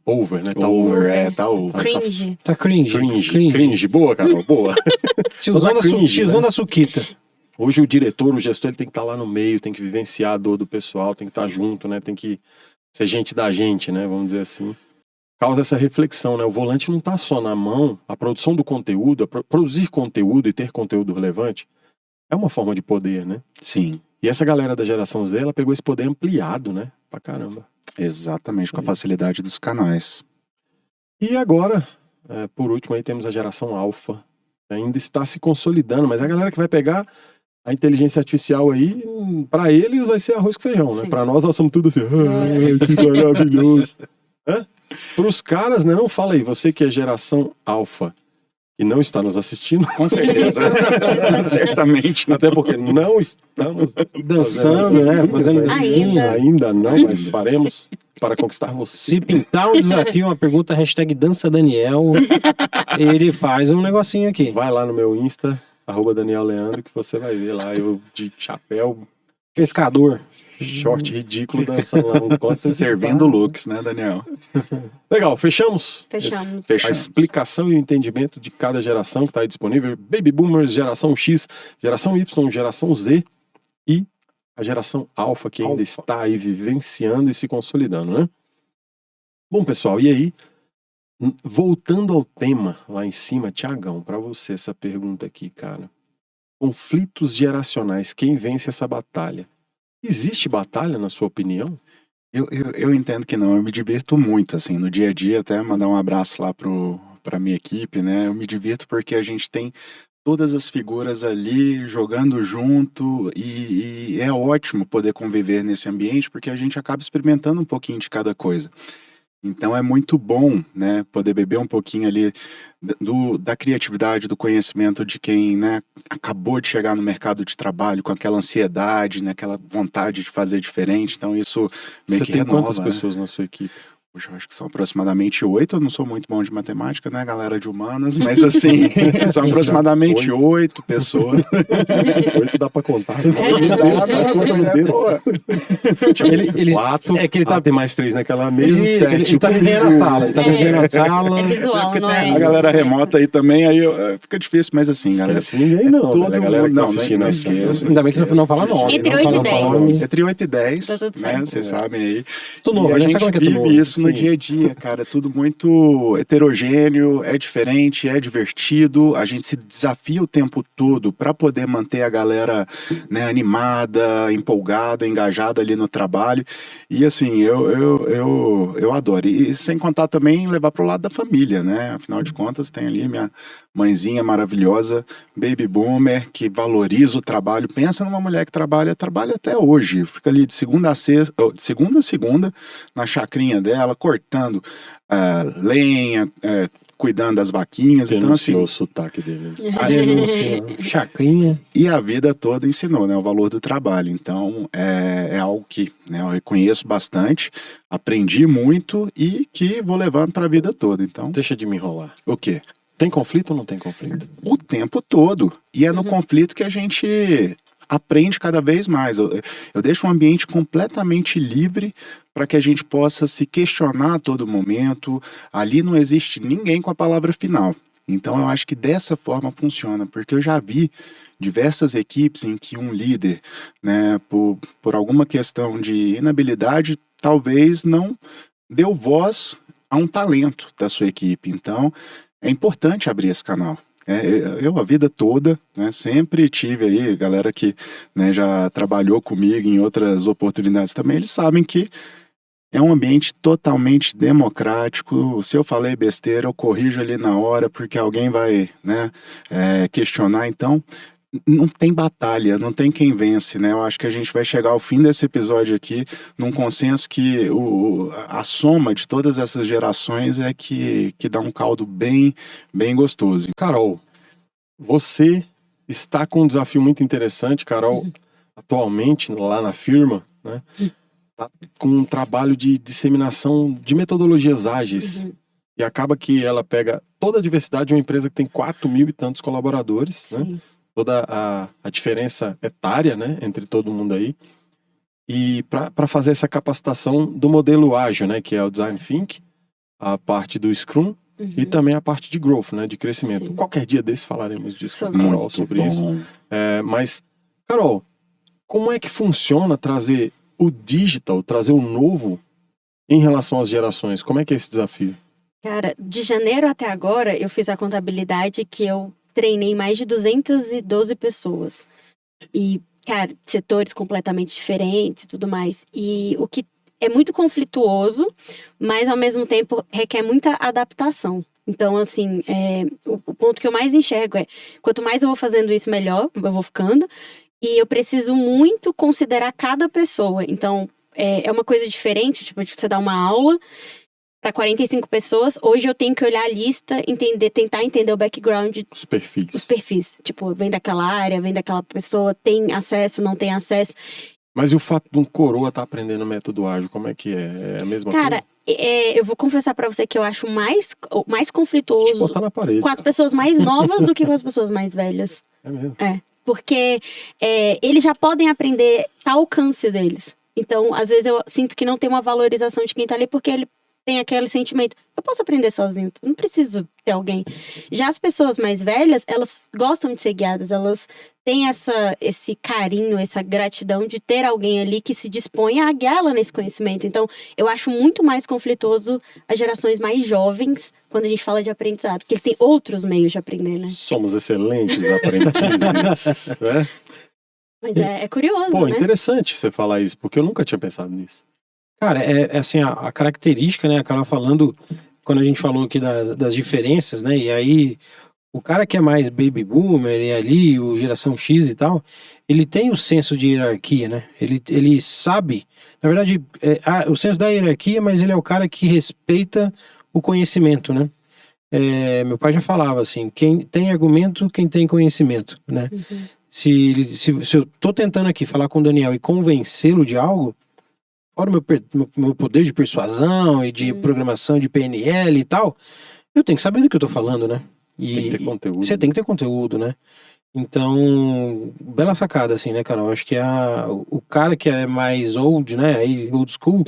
over, né? Tá Tá over. Cringe. Tá cringe. Cringe. Boa, Carol, boa. Tiozão, cringe, da né? Suquita. Hoje o diretor, o gestor, ele tem que estar lá no meio, tem que vivenciar a dor do pessoal, tem que estar junto, né? Tem que ser gente da gente, né? Vamos dizer assim. Causa essa reflexão, né? O volante não tá só na mão, a produção do conteúdo, produzir conteúdo e ter conteúdo relevante é uma forma de poder, né? Sim, E essa galera da geração Z, ela pegou esse poder ampliado, né? Pra caramba. exatamente, com a facilidade dos canais. E agora, por último, aí temos a geração Alpha. Ainda está se consolidando, mas a galera que vai pegar a inteligência artificial aí, pra eles vai ser arroz com feijão, né? Sim. Pra nós somos tudo assim, ai, que maravilhoso. Pros caras, né? Não fala aí, você que é geração Alpha e não está nos assistindo, Com certeza. Certamente. até porque não estamos Dançando, né? Fazendo Ainda. dancinha. ainda não, mas faremos para conquistar você. Se pintar um desafio, uma pergunta, hashtag dança Daniel, ele faz um negocinho aqui. Vai lá no meu Insta, @DanielLeandro, que você vai ver lá eu de chapéu, Pescador. short ridículo dançando lá um conto. Servindo looks, né, Daniel? Legal, fechamos? Fechamos. A explicação e o entendimento de cada geração que está aí disponível. Baby Boomers, geração X, geração Y, geração Z e a geração Alpha, que ainda está aí vivenciando e se consolidando, né? Bom, pessoal, e aí? Voltando ao tema lá em cima, Tiagão, para você essa pergunta aqui, cara. Conflitos geracionais, quem vence essa batalha? Existe batalha, na sua opinião? Eu entendo que não, eu me divirto muito, assim, no dia a dia, até mandar um abraço lá pra minha equipe, né? Eu me divirto porque a gente tem todas as figuras ali jogando junto e é ótimo poder conviver nesse ambiente porque a gente acaba experimentando um pouquinho de cada coisa. Então é muito bom, né, poder beber um pouquinho ali da criatividade, do conhecimento de quem, né, acabou de chegar no mercado de trabalho com aquela ansiedade, né, aquela vontade de fazer diferente. Então isso meio Você que tem renova, quantas né? pessoas na sua equipe? Hoje eu acho que são aproximadamente 8. Eu não sou muito bom de matemática, né, galera de humanas, mas assim, são aproximadamente 8 pessoas. 8 dá pra contar. Ele- 4. é que ele tá- tem mais 3 naquela mesa. Isso, ele tá desenhando a sala. Ele tá desenhando a sala. É visual, não é? A galera remota aí também, aí fica difícil, mas assim, galera. Esquece ninguém, não. todo velho. A galera que tá mundo- não, assistindo não essa- esquece. Ainda bem que você não fala nome. Entre não 8 fala e 10. nome. Entre 8 e 10, Tá tudo né? certo. Vocês sabem aí. Tu novo, E a né? gente Sabe como é que é tu vive novo? isso no Sim. dia a dia, cara. É tudo muito heterogêneo, é diferente, é divertido. A gente se desafia o tempo todo para poder manter a galera, né, animada, empolgada, engajada ali no trabalho. E assim, eu adoro. E sem contar também levar pro lado da família, né? Afinal de contas, tem ali minha mãezinha maravilhosa, baby boomer, que valoriza o trabalho. Pensa numa mulher que trabalha até hoje. Fica ali de segunda a segunda, na chacrinha dela, cortando lenha, cuidando das vaquinhas. Então, Denunciou assim, o sotaque dele. Denúncia, chacrinha. e a vida toda ensinou, né, o valor do trabalho. Então, é algo que, né, eu reconheço bastante, aprendi muito e que vou levando para a vida toda. Então, Deixa de me enrolar. o quê? Tem conflito ou não tem conflito? O tempo todo. E é no conflito que a gente aprende cada vez mais. Eu deixo um ambiente completamente livre para que a gente possa se questionar a todo momento. Ali não existe ninguém com a palavra final. Então eu acho que dessa forma funciona, porque eu já vi diversas equipes em que um líder, né, por alguma questão de inabilidade, talvez não deu voz a um talento da sua equipe. Então é importante abrir esse canal. Eu a vida toda, né, sempre tive aí, galera que, né, já trabalhou comigo em outras oportunidades também, eles sabem que é um ambiente totalmente democrático. Se eu falei besteira, eu corrijo ali na hora, porque alguém vai, né, questionar. Então, não tem batalha, não tem quem vence, né? Eu acho que a gente vai chegar ao fim desse episódio aqui num consenso que a soma de todas essas gerações é que dá um caldo bem, bem gostoso. Carol, você está com um desafio muito interessante, Carol, atualmente lá na firma, né? Tá com um trabalho de disseminação de metodologias ágeis. E acaba que ela pega toda a diversidade de uma empresa que tem 4.000 e tantos colaboradores, né? Toda a diferença etária, né, entre todo mundo aí. E para fazer essa capacitação do modelo ágil, né, que é o Design Think, a parte do Scrum e também a parte de Growth, né, de crescimento. Sim. Qualquer dia desse falaremos disso com a Sobre Carol, sobre isso. Mas, Carol, como é que funciona trazer o digital, trazer o novo em relação às gerações? Como é que é esse desafio? Cara, de janeiro até agora, eu fiz a contabilidade que eu treinei mais de 212 pessoas. E, cara, setores completamente diferentes e tudo mais. E o que é muito conflituoso, mas ao mesmo tempo requer muita adaptação. Então, assim, o ponto que eu mais enxergo é, quanto mais eu vou fazendo isso, melhor eu vou ficando. E eu preciso muito considerar cada pessoa. Então, é uma coisa diferente, tipo, você dá uma aula para 45 pessoas, hoje eu tenho que olhar a lista, tentar entender o background, Os perfis. os perfis. Tipo, vem daquela área, vem daquela pessoa, tem acesso, não tem acesso. Mas e o fato de um coroa estar aprendendo método ágil, como é que é? É a mesma coisa? Cara, eu vou confessar pra você que eu acho mais Deixa eu conflituoso botar na parede. com as pessoas mais novas do que com as pessoas mais velhas. É mesmo. Porque eles já podem aprender, tá ao alcance deles. Então, às vezes eu sinto que não tem uma valorização de quem tá ali, porque ele tem aquele sentimento, eu posso aprender sozinho, não preciso ter alguém. Já as pessoas mais velhas, elas gostam de ser guiadas, elas têm esse carinho, essa gratidão de ter alguém ali que se dispõe a guiá-la nesse conhecimento. Então, eu acho muito mais conflituoso as gerações mais jovens quando a gente fala de aprendizado, porque eles têm outros meios de aprender, né? Somos excelentes aprendizes, né? Mas é curioso, Pô, né? interessante você falar isso, porque eu nunca tinha pensado nisso. Cara, assim, a característica, né, a Carol falando, quando a gente falou aqui das diferenças, né, e aí o cara que é mais baby boomer e ali, o geração X e tal, ele tem o senso de hierarquia, né, ele sabe, na verdade, o senso da hierarquia, mas ele é o cara que respeita o conhecimento, né. Meu pai já falava assim, quem tem argumento, quem tem conhecimento, né. Se eu tô tentando aqui falar com o Daniel e convencê-lo de algo, fora o meu poder de persuasão e de programação de PNL e tal, eu tenho que saber do que eu tô falando, né? Tem que ter conteúdo. Você tem que ter conteúdo, né? Então, bela sacada, assim, né, Carol? Acho que o cara que é mais old, né, aí, old school,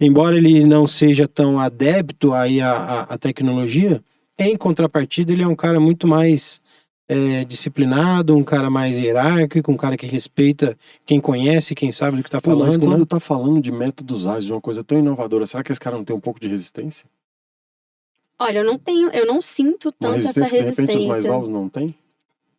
embora ele não seja tão adepto aí à tecnologia, em contrapartida, ele é um cara muito mais disciplinado, um cara mais hierárquico, um cara que respeita quem conhece, quem sabe do que tá Pô, mas falando, quando né? tá falando de métodos ágeis, de uma coisa tão inovadora, será que esse cara não tem um pouco de resistência? Olha, eu não sinto Uma tanto essa resistência que de repente os mais resistência. novos não têm?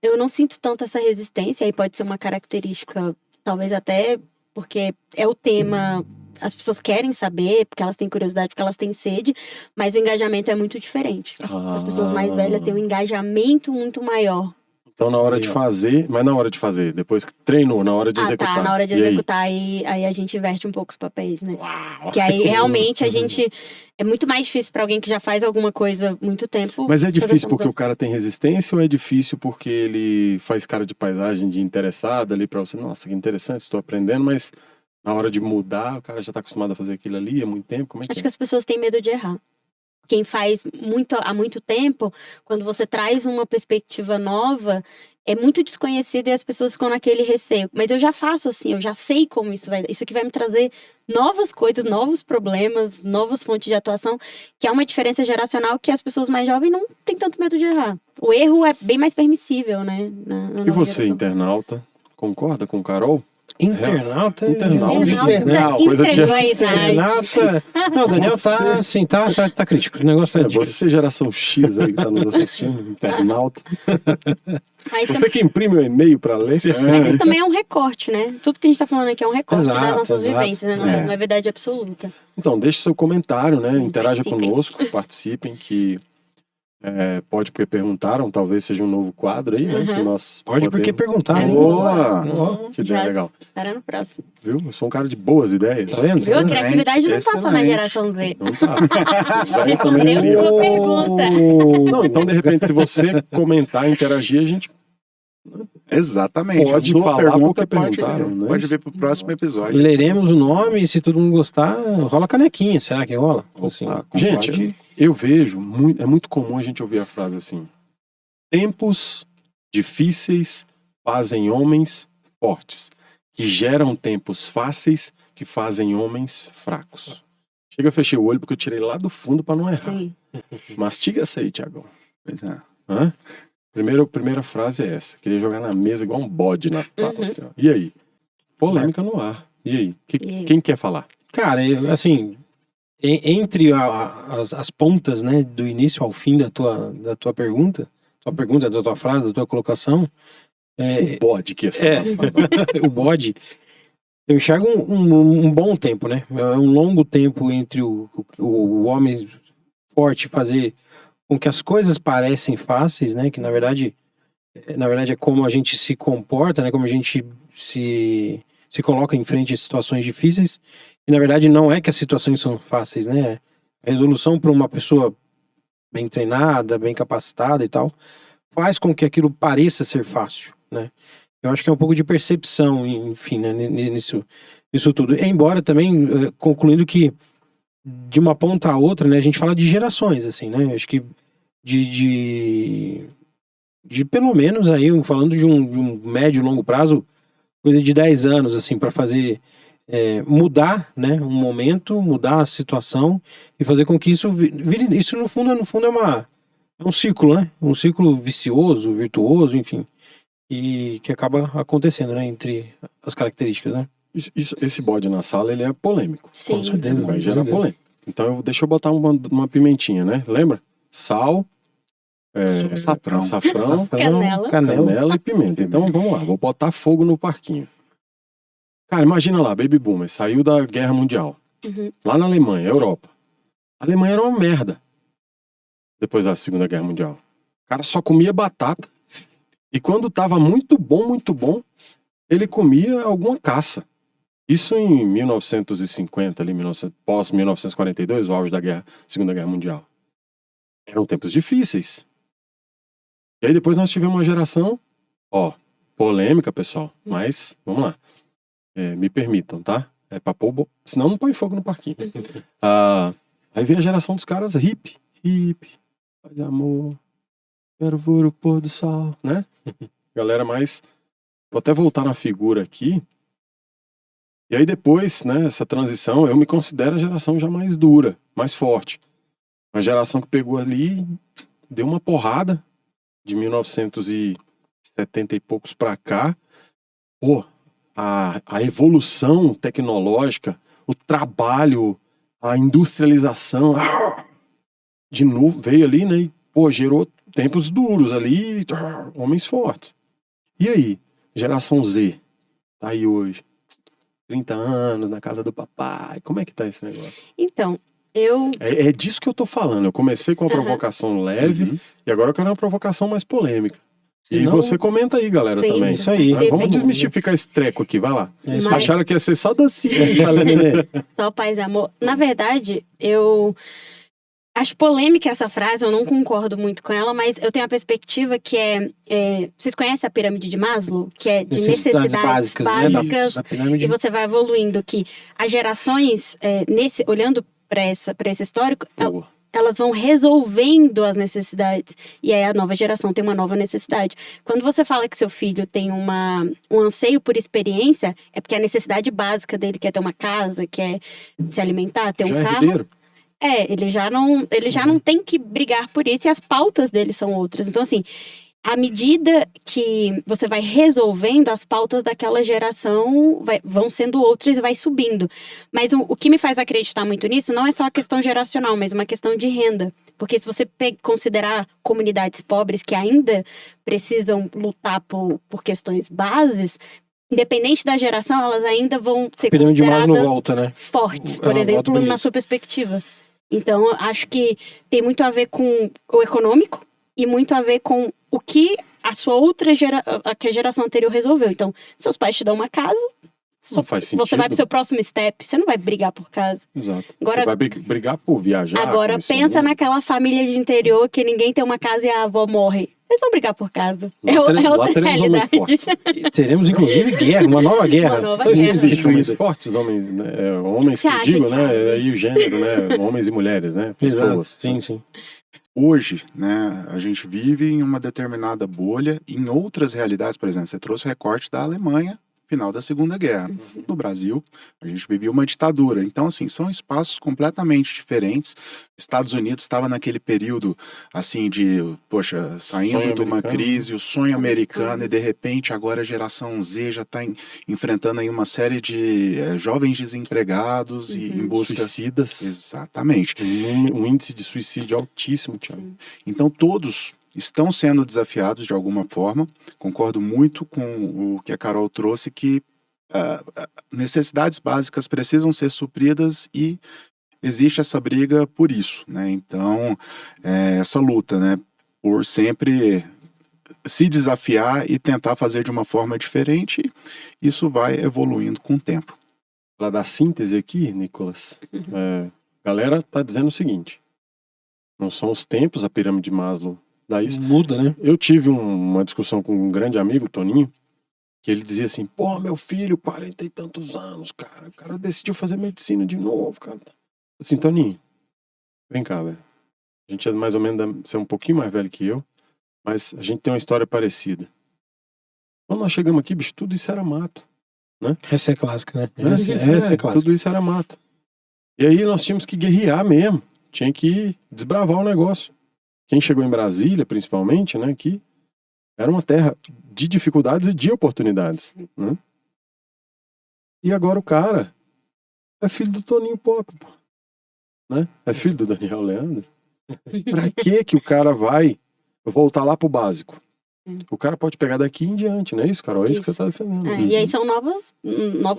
Eu não sinto tanto essa resistência, aí pode ser uma característica, talvez até porque é o tema, as pessoas querem saber, porque elas têm curiosidade, porque elas têm sede, mas o engajamento é muito diferente. As pessoas mais velhas têm um engajamento muito maior. Então na hora de fazer, mas na hora de fazer, depois que treinou, na hora de executar. Tá, na hora de E aí? executar, aí a gente inverte um pouco os papéis, né? Que aí realmente a gente, é muito mais difícil pra alguém que já faz alguma coisa há muito tempo. Mas é fazer difícil essa porque o mudança. cara tem resistência ou é difícil porque ele faz cara de paisagem, de interessado ali pra você? Nossa, que interessante, estou aprendendo, mas na hora de mudar, o cara já tá acostumado a fazer aquilo ali há muito tempo, como é que Acho é? que as pessoas têm medo de errar. Quem faz há muito tempo, quando você traz uma perspectiva nova, é muito desconhecido e as pessoas ficam naquele receio. Mas eu já faço assim, eu já sei como isso aqui vai me trazer novas coisas, novos problemas, novas fontes de atuação, que é uma diferença geracional que as pessoas mais jovens não têm tanto medo de errar. O erro é bem mais permissível, né? na E nova você, geração. internauta, concorda com Carol? Internauta. Internauta. Coisa de- Entregou a idade. Internauta. Não, o Daniel tá, assim, tá crítico. O negócio tá difícil. Você, geração X aí que tá nos assistindo, internauta. Mas Você que imprime o e-mail pra ler. Mas isso também é um recorte, né? Tudo que a gente tá falando aqui é um recorte das Exato, nossas exato. vivências, né? Não é verdade absoluta. Então, deixe seu comentário, né? Sim, Interaja participem. conosco, participem, que pode porque perguntaram, talvez seja um novo quadro aí, né? Uhum. Que nós Pode porque podemos- perguntar. Boa! Que ideia Já legal. estará no próximo. Viu? Eu sou um cara de boas ideias. Tá vendo? Viu? A criatividade não tá só na excelente. geração Z. Não tá. Aí também Respondeu queria- sua pergunta. Não, então de repente, se você comentar, interagir, a gente Exatamente. Pode A sua falar pergunta porque perguntaram, né? pode vir pro próximo episódio. Leremos o nome e se todo mundo gostar, rola canequinha. Será que rola? Assim, Opa, Gente, pode. eu vejo, é muito comum a gente ouvir a frase assim: tempos difíceis fazem homens fortes, que geram tempos fáceis que fazem homens fracos. Chega, eu fechei o olho porque eu tirei lá do fundo pra não errar. Sim. Mastiga essa aí, Tiagão. Pois é. Hã? Primeira frase é essa. Queria jogar na mesa igual um bode na sala. Uhum. Assim, ó. E aí? Polêmica no ar. E aí? E aí? Quem quer falar? cara, assim, entre as pontas, né, do início ao fim da tua pergunta, da tua frase, da tua colocação, O bode que está passando. o bode, eu enxergo um bom tempo, né? É um longo tempo entre o homem forte fazer com que as coisas parecem fáceis, né? Que na verdade é como a gente se comporta, né? Como a gente se coloca em frente a situações difíceis. E na verdade não é que as situações são fáceis, né? A resolução para uma pessoa bem treinada, bem capacitada e tal, faz com que aquilo pareça ser fácil, né? Eu acho que é um pouco de percepção, enfim, né, nisso tudo. Embora também, concluindo que de uma ponta a outra, né, a gente fala de gerações, assim, né? Acho que de pelo menos aí, falando de um médio e longo prazo, coisa de 10 anos, assim, para fazer mudar, né, um momento, mudar a situação e fazer com que isso vire, isso no fundo é um ciclo, né? Um ciclo vicioso, virtuoso, enfim, e que acaba acontecendo, né, entre as características, né? Esse bode na sala, ele é polêmico. Sim. Com certeza. Vai gerar polêmica. Então, deixa eu botar uma pimentinha, né? Lembra? Sal, Açafrão. açafrão, Canela. canela e pimenta. Então, vamos lá. Vou botar fogo no parquinho. Cara, imagina lá, Baby Boomer, saiu da Guerra Mundial. Uhum. Lá na Alemanha, Europa. A Alemanha era uma merda. Depois da Segunda Guerra Mundial. O cara só comia batata. E quando tava muito bom, ele comia alguma caça. Isso em 1950, ali, pós-1942, o auge da Segunda Guerra Mundial. Eram tempos difíceis. E aí depois nós tivemos uma geração, polêmica, pessoal, mas vamos lá. Me permitam, tá? Senão não põe fogo no parquinho. Aí vem a geração dos caras hippie, faz amor, quero ver o pôr do sol, né? Galera mais... Vou até voltar na figura aqui. E aí depois, né, essa transição, eu me considero a geração já mais dura, mais forte. Uma geração que pegou ali, deu uma porrada de 1970 e poucos pra cá. A evolução tecnológica, o trabalho, a industrialização, de novo, veio ali, né, e, gerou tempos duros ali, homens fortes. E aí, geração Z, tá aí hoje. 30 anos, na casa do papai. Como é que tá esse negócio? Então, eu... É disso que eu tô falando. Eu comecei com uma provocação leve Uhum. e agora eu quero uma provocação mais polêmica. E Senão- você comenta aí, galera, Sim, também. Isso aí. Vamos bem. desmistificar esse treco aqui, vai lá. É isso Mas- Acharam que ia ser só dancinha, falando, né? Só paz e amor. Na verdade, eu acho polêmica essa frase, eu não concordo muito com ela, mas eu tenho a perspectiva que vocês conhecem a pirâmide de Maslow? Que é de necessidades básicas, né? Da pirâmide. e você vai evoluindo, que as gerações, olhando para esse histórico, Boa. elas vão resolvendo as necessidades. E aí a nova geração tem uma nova necessidade. Quando você fala que seu filho tem um anseio por experiência, é porque a necessidade básica dele quer ter uma casa, quer se alimentar, ter Já um é carro. herdeiro. Ele já não tem que brigar por isso, e as pautas dele são outras. Então, assim, à medida que você vai resolvendo, as pautas daquela geração vão sendo outras e vai subindo. Mas o que me faz acreditar muito nisso não é só a questão geracional, mas uma questão de renda. Porque se você considerar comunidades pobres que ainda precisam lutar por questões bases, independente da geração, elas ainda vão ser A pirâmide de Maslow consideradas volta, né? fortes, por Ela volta exemplo, pra na isso. sua perspectiva. Então, eu acho que tem muito a ver com o econômico e muito a ver com o que a sua que a geração anterior resolveu. Então, seus pais te dão uma casa, faz você sentido. vai pro seu próximo step, você não vai brigar por casa. Exato. Agora- Você vai brigar por viajar. Agora, conhecer o pensa mundo. naquela família de interior que ninguém tem uma casa e a avó morre. Eles vão brigar por casa. Lá É lá outra teremos homens realidade. fortes. Teremos, inclusive, guerra, uma nova guerra. Uma nova Então, guerra. esses homens fortes, homens, né, homens Você que eu acha digo, que- né? É aí o gênero, né? Homens e mulheres, né? Pessoas. Sim, sim. Hoje, né, a gente vive em uma determinada bolha. Em outras realidades, por exemplo, você trouxe o recorte da Alemanha, final da Segunda Guerra. No Brasil, a gente vivia uma ditadura. Então, assim, são espaços completamente diferentes. Estados Unidos estava naquele período, assim, de, poxa, saindo Sonho de uma americano. crise, o sonho americano, e de repente agora a geração Z já está enfrentando aí uma série de jovens desempregados e em busca... Suicidas. Exatamente. Um índice de suicídio altíssimo, Thiago. Então todos estão sendo desafiados de alguma forma. Concordo muito com o que a Carol trouxe, que necessidades básicas precisam ser supridas e existe essa briga por isso, né? Então, essa luta, né, por sempre se desafiar e tentar fazer de uma forma diferente, isso vai evoluindo com o tempo. Para dar síntese aqui, Nicolas, a galera tá dizendo o seguinte: não são os tempos, a pirâmide de Maslow dá isso. Muda, né? Eu tive uma discussão com um grande amigo, Toninho, que ele dizia assim: pô, meu filho, 40 e tantos anos, cara, o cara decidiu fazer medicina de novo, cara. Assim, Toninho, vem cá, velho. A gente é mais ou menos, você é um pouquinho mais velho que eu, mas a gente tem uma história parecida. Quando nós chegamos aqui, bicho, tudo isso era mato. Essa é clássica, né? Né? Essa é clássica. Tudo isso era mato. E aí nós tínhamos que guerrear mesmo. Tinha que desbravar o negócio. Quem chegou em Brasília, principalmente, né, que era uma terra de dificuldades e de oportunidades, né? E agora o cara é filho do Toninho Pop, pô, né? É filho do Daniel Leandro. Pra que o cara vai voltar lá pro básico? O cara pode pegar daqui em diante, não é isso, Carol? É isso que Isso. você tá defendendo. E aí são novos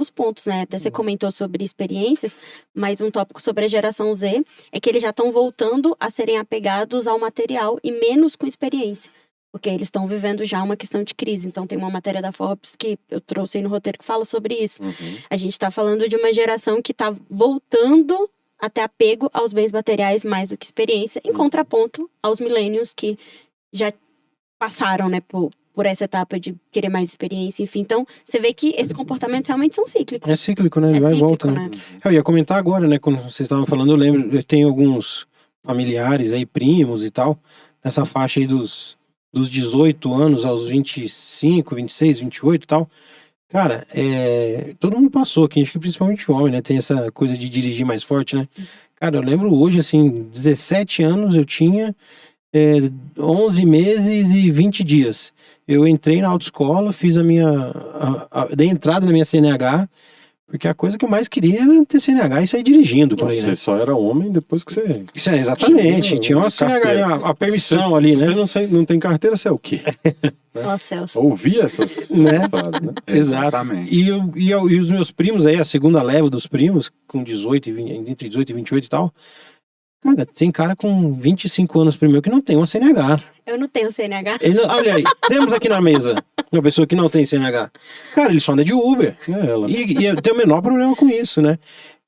pontos, né? Até você comentou sobre experiências, mas um tópico sobre a geração Z é que eles já estão voltando a serem apegados ao material e menos com experiência. Porque eles estão vivendo já uma questão de crise. Então tem uma matéria da Forbes que eu trouxe aí no roteiro que fala sobre isso. A gente está falando de uma geração que está voltando a ter apego aos bens materiais mais do que experiência, em contraponto aos millennials que já passaram, né, por essa etapa de querer mais experiência, enfim. Então, você vê que esses comportamentos realmente são cíclicos. É cíclico, né? Ele É vai e cíclico, volta, né? né? Eu ia comentar agora, né? Quando vocês estavam falando, eu lembro, eu tenho alguns familiares aí, primos e tal, nessa faixa aí dos 18 anos aos 25, 26, 28 e tal. Cara, todo mundo passou aqui, acho que principalmente o homem, né? Tem essa coisa de dirigir mais forte, né? Cara, eu lembro hoje, assim, 17 anos eu tinha 11 meses e 20 dias. Eu entrei na autoescola, fiz dei entrada na minha CNH, porque a coisa que eu mais queria era ter CNH e sair dirigindo por aí, Você né? só era homem depois que você... Isso, exatamente, tinha uma carteira. CNH, a permissão ali, né? Você não tem carteira, você é o quê? Ó, Celso. Ouvia essas Né? frases, né? Exato. Exatamente. E os meus primos aí, a segunda leva dos primos, com 18 e 20, entre 18 e 28 e tal, cara, tem cara com 25 anos primeiro que não tem uma CNH. Eu não tenho CNH. Olha aí, temos aqui na mesa uma pessoa que não tem CNH. Cara, ele só anda de Uber. Ela. E eu tenho o menor problema com isso, né?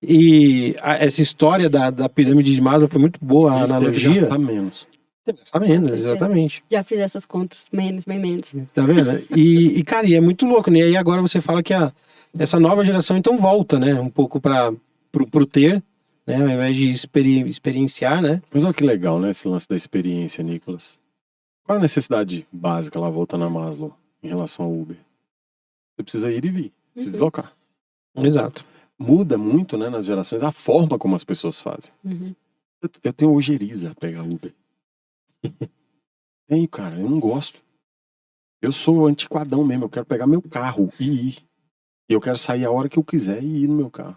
E essa história da pirâmide de Maslow foi muito boa, a analogia. Deve gastar menos. Tá menos, Com certeza. exatamente. Já fiz essas contas, bem menos. Tá vendo? E cara, e é muito louco, né? E aí agora você fala que essa nova geração então volta, né? Um pouco pro ter, né? Ao invés de experienciar, né? Mas olha que legal, né? Esse lance da experiência, Nicolas. Qual a necessidade básica lá, voltando a Maslow, em relação ao Uber? Você precisa ir e vir, se deslocar. Exato. Muda muito, né, nas gerações, a forma como as pessoas fazem. Uhum. Eu tenho ojeriza a pegar Uber. Tenho, cara, eu não gosto. Eu sou antiquadão mesmo, eu quero pegar meu carro e ir. E eu quero sair a hora que eu quiser e ir no meu carro.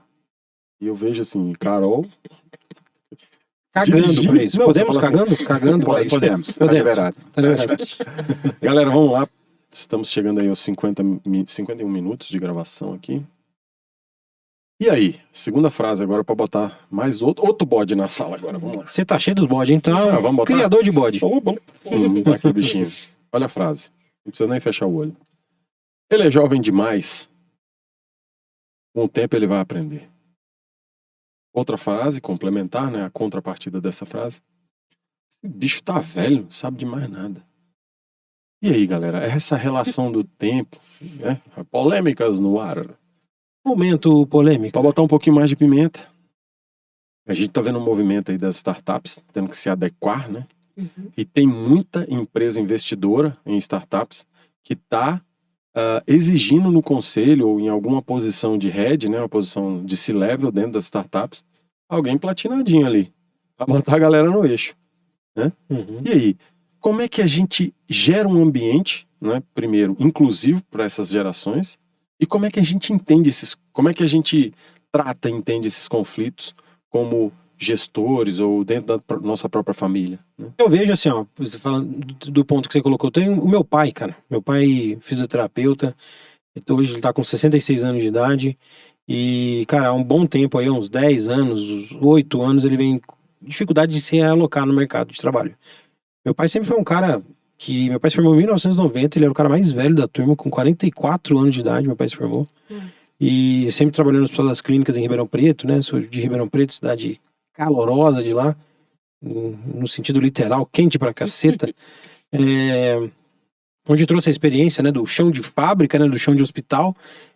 E eu vejo assim, Carol... Cagando dirigir? pra isso. Não, Podemos você fala cagando? Cagando pra isso. Podemos, tá liberado. Tá liberado. Galera, vamos lá. Estamos chegando aí aos 51 minutos de gravação aqui. E aí? Segunda frase agora pra botar mais outro bode na sala agora. Vamos lá. Você tá cheio dos bodes, então. Vamos botar? Criador de bode. Tá aqui o bichinho. Olha a frase. Não precisa nem fechar o olho. Ele é jovem demais. Com o tempo ele vai aprender. Outra frase, complementar, né? A contrapartida dessa frase. Esse bicho tá velho, não sabe de mais nada. E aí, galera? Essa relação do tempo, né? Polêmicas no ar. Momento polêmico. Pra botar um pouquinho mais de pimenta. A gente tá vendo um movimento aí das startups tendo que se adequar, né? E tem muita empresa investidora em startups que tá exigindo no conselho ou em alguma posição de head, né, uma posição de C-level dentro das startups, alguém platinadinho ali, pra botar a galera no eixo, né? Uhum. E aí, como é que a gente gera um ambiente, né, primeiro, inclusivo para essas gerações, e como é que a gente como é que a gente trata e entende esses conflitos como gestores ou dentro da nossa própria família, né? Eu vejo assim, ó, você falando do ponto que você colocou, eu tenho o meu pai, cara. Meu pai, fisioterapeuta, hoje ele tá com 66 anos de idade e, cara, há um bom tempo aí, uns 10 anos, 8 anos, ele vem com dificuldade de se realocar no mercado de trabalho. Meu pai sempre foi um cara meu pai se formou em 1990, ele era o cara mais velho da turma, com 44 anos de idade, meu pai se formou. Nossa. E sempre trabalhou no Hospital das Clínicas em Ribeirão Preto, né? Sou de Ribeirão Preto, cidade calorosa de lá, no sentido literal, quente pra caceta. Onde trouxe a experiência, né, do chão de fábrica, né, do chão de hospital,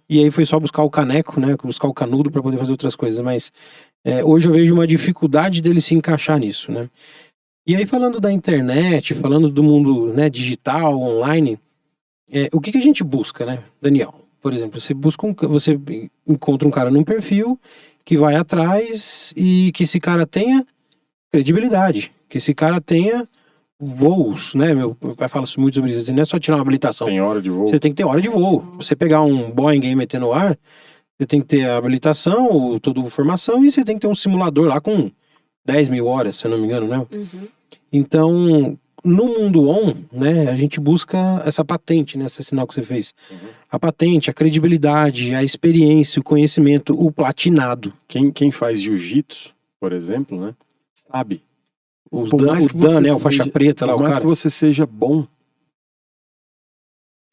e aí foi só buscar o caneco, né, buscar o canudo para poder fazer outras coisas, mas hoje eu vejo uma dificuldade dele se encaixar nisso, né. E aí falando da internet, falando do mundo, né, digital, online, o que a gente busca, né, Daniel? Por exemplo, você encontra um cara num perfil que vai atrás e que esse cara tenha credibilidade, que esse cara tenha voos, né? Meu pai fala muito sobre isso, assim, não é só tirar uma habilitação. Tem hora de voo. Você tem que ter hora de voo. Você pegar um Boeing e meter no ar, você tem que ter a habilitação, toda a formação, e você tem que ter um simulador lá com 10 mil horas, se eu não me engano, né? Uhum. Então, no mundo on, né, a gente busca essa patente, né, esse sinal que você fez. A patente, a credibilidade, a experiência, o conhecimento, o platinado. Quem faz jiu-jitsu, por exemplo, né, sabe. O Por mais que Dan, você né, o faixa seja- preta lá, Por o mais cara. que você seja bom,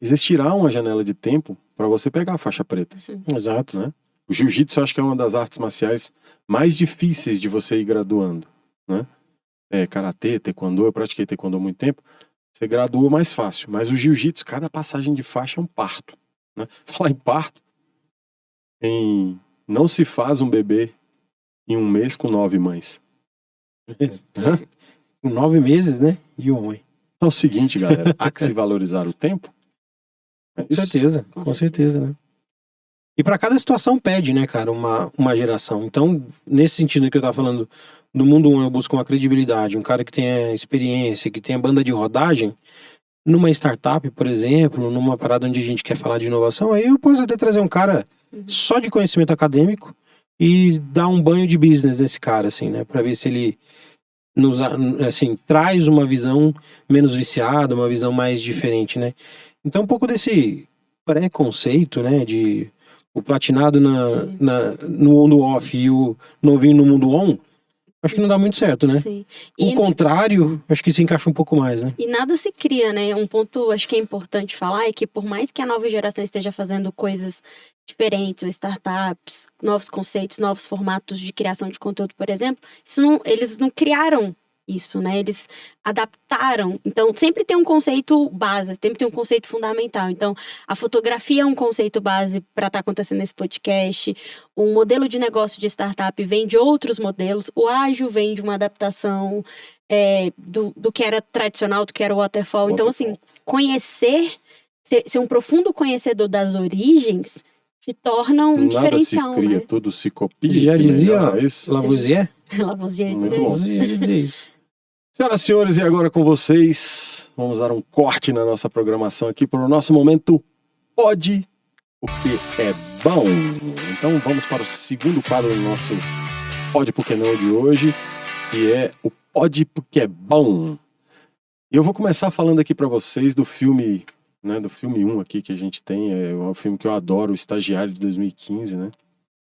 existirá uma janela de tempo para você pegar a faixa preta. Exato. Né? O jiu-jitsu eu acho que é uma das artes marciais mais difíceis de você ir graduando, né? Karatê, taekwondo, eu pratiquei taekwondo há muito tempo, você gradua mais fácil, mas o jiu-jitsu, cada passagem de faixa é um parto, né? Falar em parto, não se faz um bebê em um mês com 9 mães. Com 9 meses, né, e um mãe. É o seguinte, galera, há que se valorizar o tempo. É Com isso? certeza, com certeza, né. E para cada situação pede, né, cara, uma geração. Então, nesse sentido que eu tava falando, no mundo eu busco uma credibilidade, um cara que tenha experiência, que tenha banda de rodagem, numa startup, por exemplo, numa parada onde a gente quer falar de inovação, aí eu posso até trazer um cara só de conhecimento acadêmico e dar um banho de business nesse cara, assim, né, para ver se ele assim, traz uma visão menos viciada, uma visão mais diferente, né. Então, um pouco desse preconceito, né, de o platinado no mundo off e o novinho no mundo on, acho que não dá muito certo, né? Sim. O contrário, acho que se encaixa um pouco mais, né? E nada se cria, né? Um ponto, acho que é importante falar, é que por mais que a nova geração esteja fazendo coisas diferentes, ou startups, novos conceitos, novos formatos de criação de conteúdo, por exemplo, eles não criaram isso, né? Eles adaptaram. Então, sempre tem um conceito base, sempre tem um conceito fundamental. Então, a fotografia é um conceito base para estar acontecendo nesse podcast. O modelo de negócio de startup vem de outros modelos. O ágil vem de uma adaptação do que era tradicional, do que era o waterfall. Então, assim, conhecer, ser um profundo conhecedor das origens te torna um diferencial, Nada se cria, né? tudo se copia. Já se dizia melhora, é isso? Lavoisier? Lavoisier. Muito bom. Lavoisier dizia isso. Senhoras e senhores, e agora com vocês, vamos dar um corte na nossa programação aqui para o nosso momento Pode Porque é Bom. Então vamos para o segundo quadro do nosso Pode Porque Não de hoje, que é o Pode Porque é Bom. E eu vou começar falando aqui para vocês do filme, né, do filme 1 aqui que a gente tem, é um filme que eu adoro, O Estagiário de 2015, né,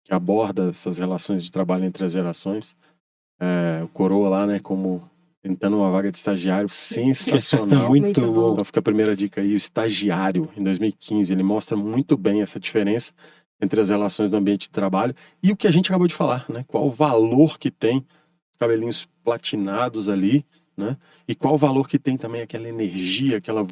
que aborda essas relações de trabalho entre as gerações. O Coroa lá, né, como tentando uma vaga de estagiário, sensacional. Muito Muito bom. Então fica a primeira dica aí, O Estagiário, em 2015. Ele mostra muito bem essa diferença entre as relações do ambiente de trabalho e o que a gente acabou de falar, né? Qual o valor que tem os cabelinhos platinados ali, né? E qual o valor que tem também aquela energia, aquela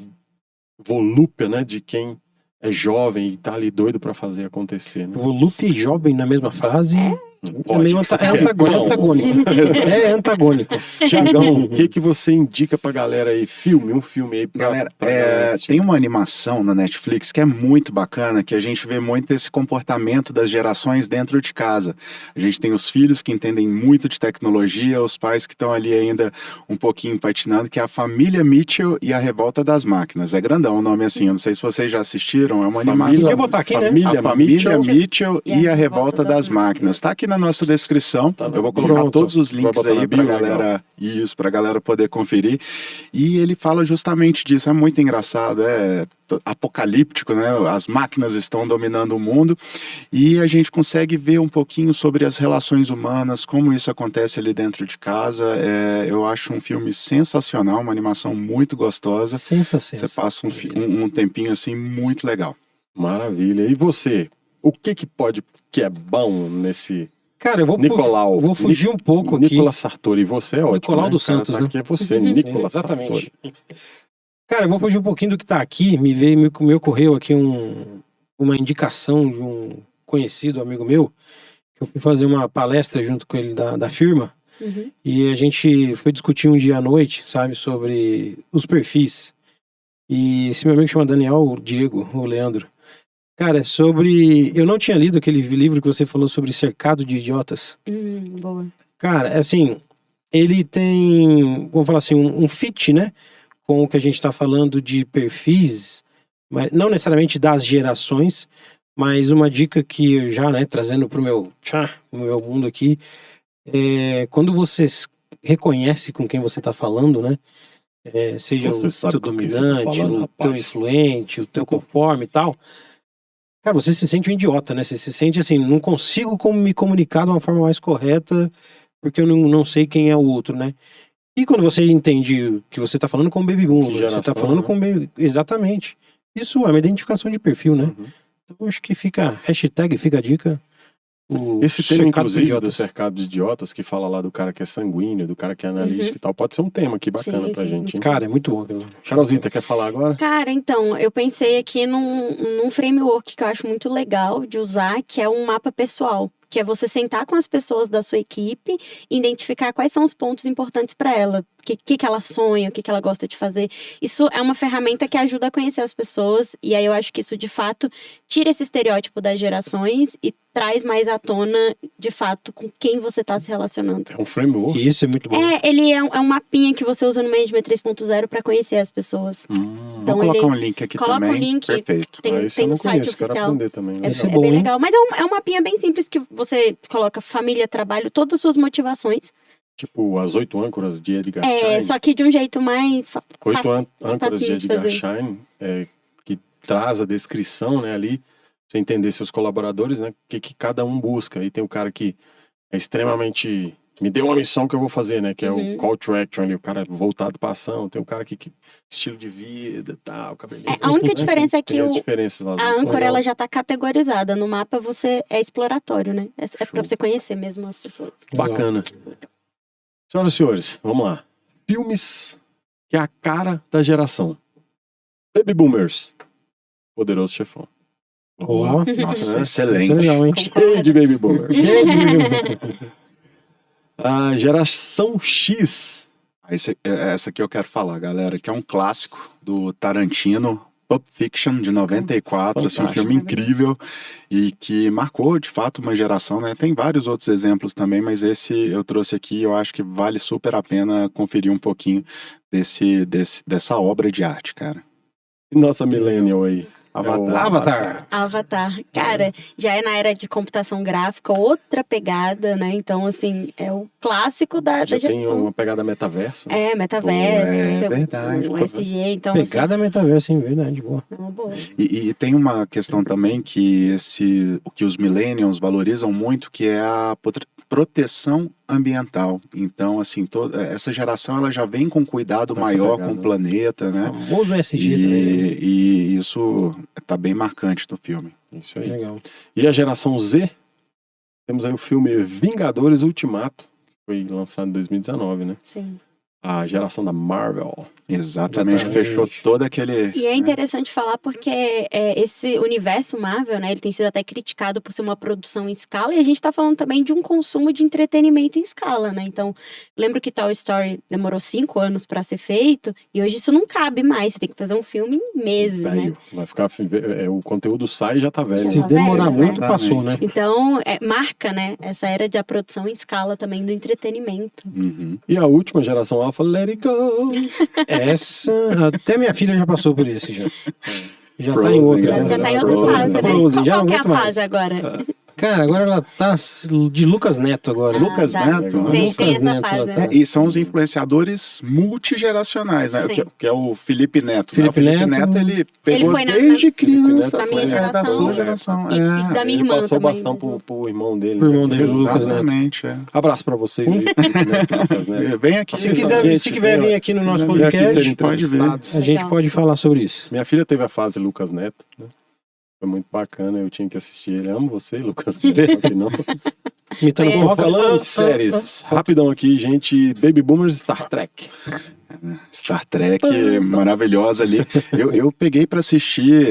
volúpia, né? De quem é jovem e tá ali doido para fazer acontecer, né? Volúpia e jovem na mesma frase. É Pode, meio porque é bom. antagônico. É antagônico. Tiagão, o que você indica pra galera aí? Um filme aí pra Galera, galera assistir. tem uma animação na Netflix que é muito bacana, que a gente vê muito esse comportamento das gerações dentro de casa. A gente tem os filhos que entendem muito de tecnologia, os pais que estão ali ainda um pouquinho patinando, que é a Família Mitchell e a Revolta das Máquinas. É grandão o nome assim, eu não sei se vocês já assistiram, é uma animação. Podia botar aqui, né? Família A Família Mitchell. Mitchell e a Revolta das Máquinas. Tá aqui na nossa descrição. Eu vou colocar Pronto. todos os Vai links botar na aí pra bio, galera, isso, pra galera poder conferir. E ele fala justamente disso, é muito engraçado, é apocalíptico, né? As máquinas estão dominando o mundo e a gente consegue ver um pouquinho sobre as relações humanas, como isso acontece ali dentro de casa. Eu acho um filme sensacional, uma animação muito gostosa. Sensacional. Você passa um tempinho assim muito legal. Maravilha. E você? O que pode que é bom nesse Cara, eu Nicolau? vou fugir um pouco aqui. Nicolas Sartori. E você é ótimo, Nicolau né? dos Santos, Tá né? aqui é você, Nicolas Sartori. Cara, eu vou fugir um pouquinho do que tá aqui. Me ocorreu aqui uma indicação de um conhecido amigo meu, que eu fui fazer uma palestra junto com ele da firma. Uhum. E a gente foi discutir um dia à noite, sabe, sobre os perfis. E esse meu amigo chama Daniel, o Diego, o Leandro. Cara, é sobre... Eu não tinha lido aquele livro que você falou sobre Cercado de Idiotas. Boa. Cara, assim, ele tem, vamos falar assim, um fit, né? Com o que a gente tá falando de perfis, mas não necessariamente das gerações, mas uma dica que eu já, né, trazendo pro meu mundo aqui, quando você reconhece com quem você tá falando, né? Seja Você o sabe teu com quem você tá dominante, falando, o teu rapaz. influente, o teu conforme e tal. Cara, você se sente um idiota, né? Você se sente assim, não consigo me comunicar de uma forma mais correta porque eu não sei quem é o outro, né? E quando você entende que você tá falando com o Baby Boom, Que você tá geração, falando né? com o Baby... Exatamente. Isso é uma identificação de perfil, né? Uhum. Então eu acho que fica a dica. Esse tema, Cercado de inclusive, do Idiotas. Cercado de Idiotas, que fala lá do cara que é sanguíneo, do cara que é analítico e tal, pode ser um tema aqui bacana Sim, pra sim. gente, hein? Cara, é muito bom. Carolzinha, quer falar agora? Cara, então, eu pensei aqui num framework que eu acho muito legal de usar, que é um mapa pessoal. Que é você sentar com as pessoas da sua equipe e identificar quais são os pontos importantes para ela. O que ela sonha, o que ela gosta de fazer. Isso é uma ferramenta que ajuda a conhecer as pessoas. E aí eu acho que isso, de fato, tira esse estereótipo das gerações e traz mais à tona, de fato, com quem você está se relacionando. É um framework. Isso é muito bom. Ele é um mapinha que você usa no Management 3.0 para conhecer as pessoas. Então, Vou colocar ele um link aqui coloca também. um link, Perfeito. tem Esse eu no não site conheço, quero oficial. aprender também. Né? Esse é É bom, bem hein? legal. Mas é um mapinha bem simples que você coloca família, trabalho, todas as suas motivações. Tipo, as 8 âncoras de Edgar Schein. Só que de um jeito mais 8 âncoras de facinho de Edgar fazer. Schein, que traz a descrição, né, ali, pra você entender seus colaboradores, né, o que cada um busca. Aí tem o cara que é extremamente... Me deu uma missão que eu vou fazer, né, que é o call to action ali, o cara voltado pra ação. Tem o cara que estilo de vida, tal, cabelinho. A única diferença é que Tem as diferenças lá. a âncora, Legal. ela já tá categorizada. No mapa, você é exploratório, né? É Show. pra você conhecer mesmo as pessoas. Bacana. Senhoras e senhores, vamos lá. filmes que é a cara da geração. Baby Boomers. Poderoso Chefão. Ó, Nossa, isso é excelente. legal, hein? Cheio de Baby Boomers. Cheio de- A geração X. Essa aqui eu quero falar, galera, que é um clássico do Tarantino, Pulp Fiction, de 94, assim, um Fantástico. filme incrível e que marcou, de fato, uma geração, né? Tem vários outros exemplos também, mas esse eu trouxe aqui e eu acho que vale super a pena conferir um pouquinho dessa obra de arte, cara. E nossa millennial aí. Avatar. Avatar. Cara, já é na era de computação gráfica, outra pegada, né? Então, assim, é o clássico da Já tem geração. uma pegada metaverso. Né? É, metaverso, É tem verdade, o pô. SG, então, Pegada metaverso, hein? Verdade, boa. assim, é uma boa. E tem uma questão também que o que os millennials valorizam muito, que é a proteção ambiental. Então, assim, essa geração ela já vem com cuidado Com essa maior pegada. com o planeta, né? Famoso SG também. né? E isso tá bem marcante no filme. Isso aí. Legal. E a geração Z, temos aí o filme Vingadores Ultimato, que foi lançado em 2019, né? Sim. A geração da Marvel. Exatamente, Exatamente. fechou todo aquele... E é interessante falar porque esse universo Marvel, né, ele tem sido até criticado por ser uma produção em escala, e a gente tá falando também de um consumo de entretenimento em escala, né? Então, lembro que Toy Story demorou 5 anos pra ser feito, e hoje isso não cabe mais, você tem que fazer um filme em meses, né? Velho. Vai ficar. O conteúdo sai e já tá velho. Já Se tá demorar velho, muito, né? passou, né? Então, marca, né, essa era de produção em escala também do entretenimento. Uhum. E a última geração Alpha, Let It Go. Essa. Até minha filha já passou por esse já. Já tá Frozen, em outra. galera. Já tá em outra Frozen. fase, né? Frozen, já Qual não que é a aguento mais. fase agora? Cara, agora ela tá de Lucas Neto agora. Lucas tá. Neto, né? Tem Lucas essa Neto, fase, ela né? tá. E são os influenciadores multigeracionais, né? Sim. Que é o Felipe Neto. né? Felipe O Felipe Neto, Neto, ele pegou foi na- desde criança. Da minha foi, geração. da sua geração. E é. da minha Ele irmã passou também. bastão pro irmão dele. Pro irmão né? dele, o Lucas Neto. Exatamente, é. Abraço pra vocês aí, Felipe Neto, Lucas Neto. Vem aqui. Se Assista, quiser, gente, se quiser vir aqui no nosso quiser vir aqui, podcast, serem pode ver. entrevistados. a gente Legal. pode falar sobre isso. Minha filha teve a fase Lucas Neto, né? Foi muito bacana, eu tinha que assistir ele. Amo você, Lucas Neto, só que não. Imitando É. Falando em séries, rapidão aqui, gente. Baby Boomers Star Trek. Star Trek, maravilhosa ali. Eu peguei pra assistir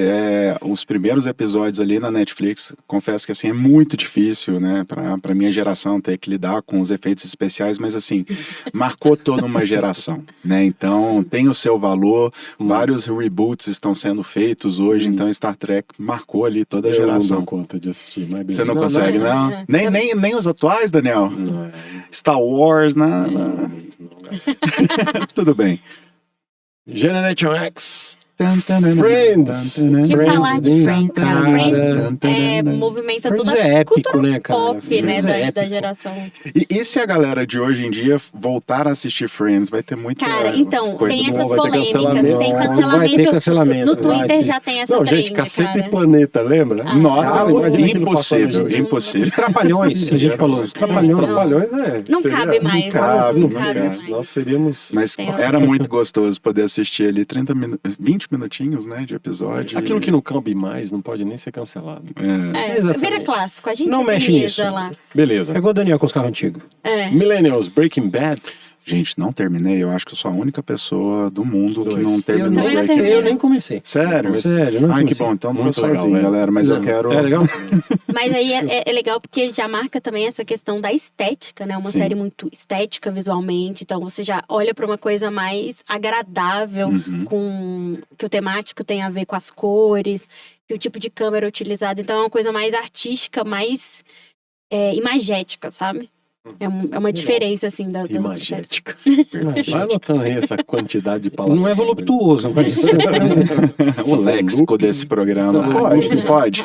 os primeiros episódios ali na Netflix. Confesso que assim é muito difícil, né, pra minha geração ter que lidar com os efeitos especiais, mas assim, marcou toda uma geração, né? Então tem o seu valor, vários reboots estão sendo feitos hoje, então Star Trek marcou ali toda a Eu não geração. dou conta de assistir, mas Você não beleza. consegue, não? não. Nem os atuais, Daniel? Não, é. Star Wars, né? Tudo bem. Generation X. Friends. E falar de Friends, cara. Friends movimenta Friends toda é a épico, cultura né, cara? pop, né, Friends é da épico. geração. E se a galera de hoje em dia voltar a assistir Friends, vai ter muita Cara, então, coisa tem boa. essas vai ter polêmicas, cancelamento. tem Vai ter cancelamento. cancelamento. No vai Twitter ter. já tem essa Não, trend, gente, Caceta cara. e Planeta, lembra? Nossa, Cara, imagina aquilo impossível, passando, gente. impossível. Trapalhões, a gente falou. Trapalhões. Trapalhões, Não cabe mais, não cabe, não não cabe cabe. mais. Nós seríamos... Mas Tem era muito gostoso poder assistir ali 20 minutinhos, né, de episódio. Aquilo que não cabe mais não pode nem ser cancelado. Exatamente. Vira clássico, a gente Não mexe eterniza nisso. lá. Beleza. É igual o Daniel com os carros antigos. É. Millennials, Breaking Bad. Gente, não terminei. Eu acho que eu sou a única pessoa do mundo que não Dois. terminou também não Breaking terminei. Bad. Eu nem comecei. Sério? Sério, não Ai, que comecei. bom. Então não tô Muito legal, sozinho, velho. galera. Mas eu Não. quero... É legal? Mas aí é legal porque já marca também essa questão da estética, né? Uma Sim. série muito estética visualmente, então você já olha para uma coisa mais agradável, com que o temático tem a ver com as cores, que o tipo de câmera é utilizado, então é uma coisa mais artística, mais imagética, sabe? É uma diferença, assim, das outras séries. Imagética. Vai anotando aí essa quantidade de palavras. Não é voluptuoso, mas... O léxico desse programa. Pode.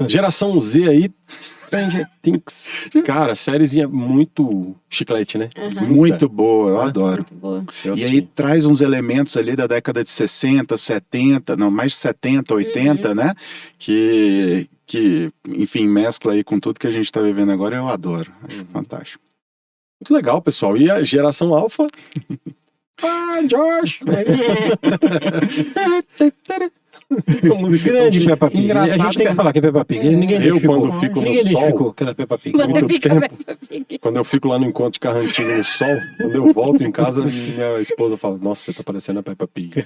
Geração Z aí, Stranger Things. Cara, sériezinha muito chiclete, né? Muito boa, eu adoro. Boa. Eu E aí assisti. traz uns elementos ali da década de 60, 70, não, mais 70, 80, né? Que, enfim, mescla aí com tudo que a gente tá vivendo agora, eu adoro. Acho fantástico. Muito legal, pessoal. E a geração alfa? Josh! Grande Peppa Pig. A Engraçado, gente tem que cara. falar que é Peppa Pig. Ninguém Eu, identificou. quando fico no Ninguém sol- identificou que era Peppa Pig. Você muito fica tempo. Peppa Pig. Quando eu fico lá no encontro de Carrantinho no sol, quando eu volto em casa, minha esposa fala, nossa, você tá parecendo a Peppa Pig.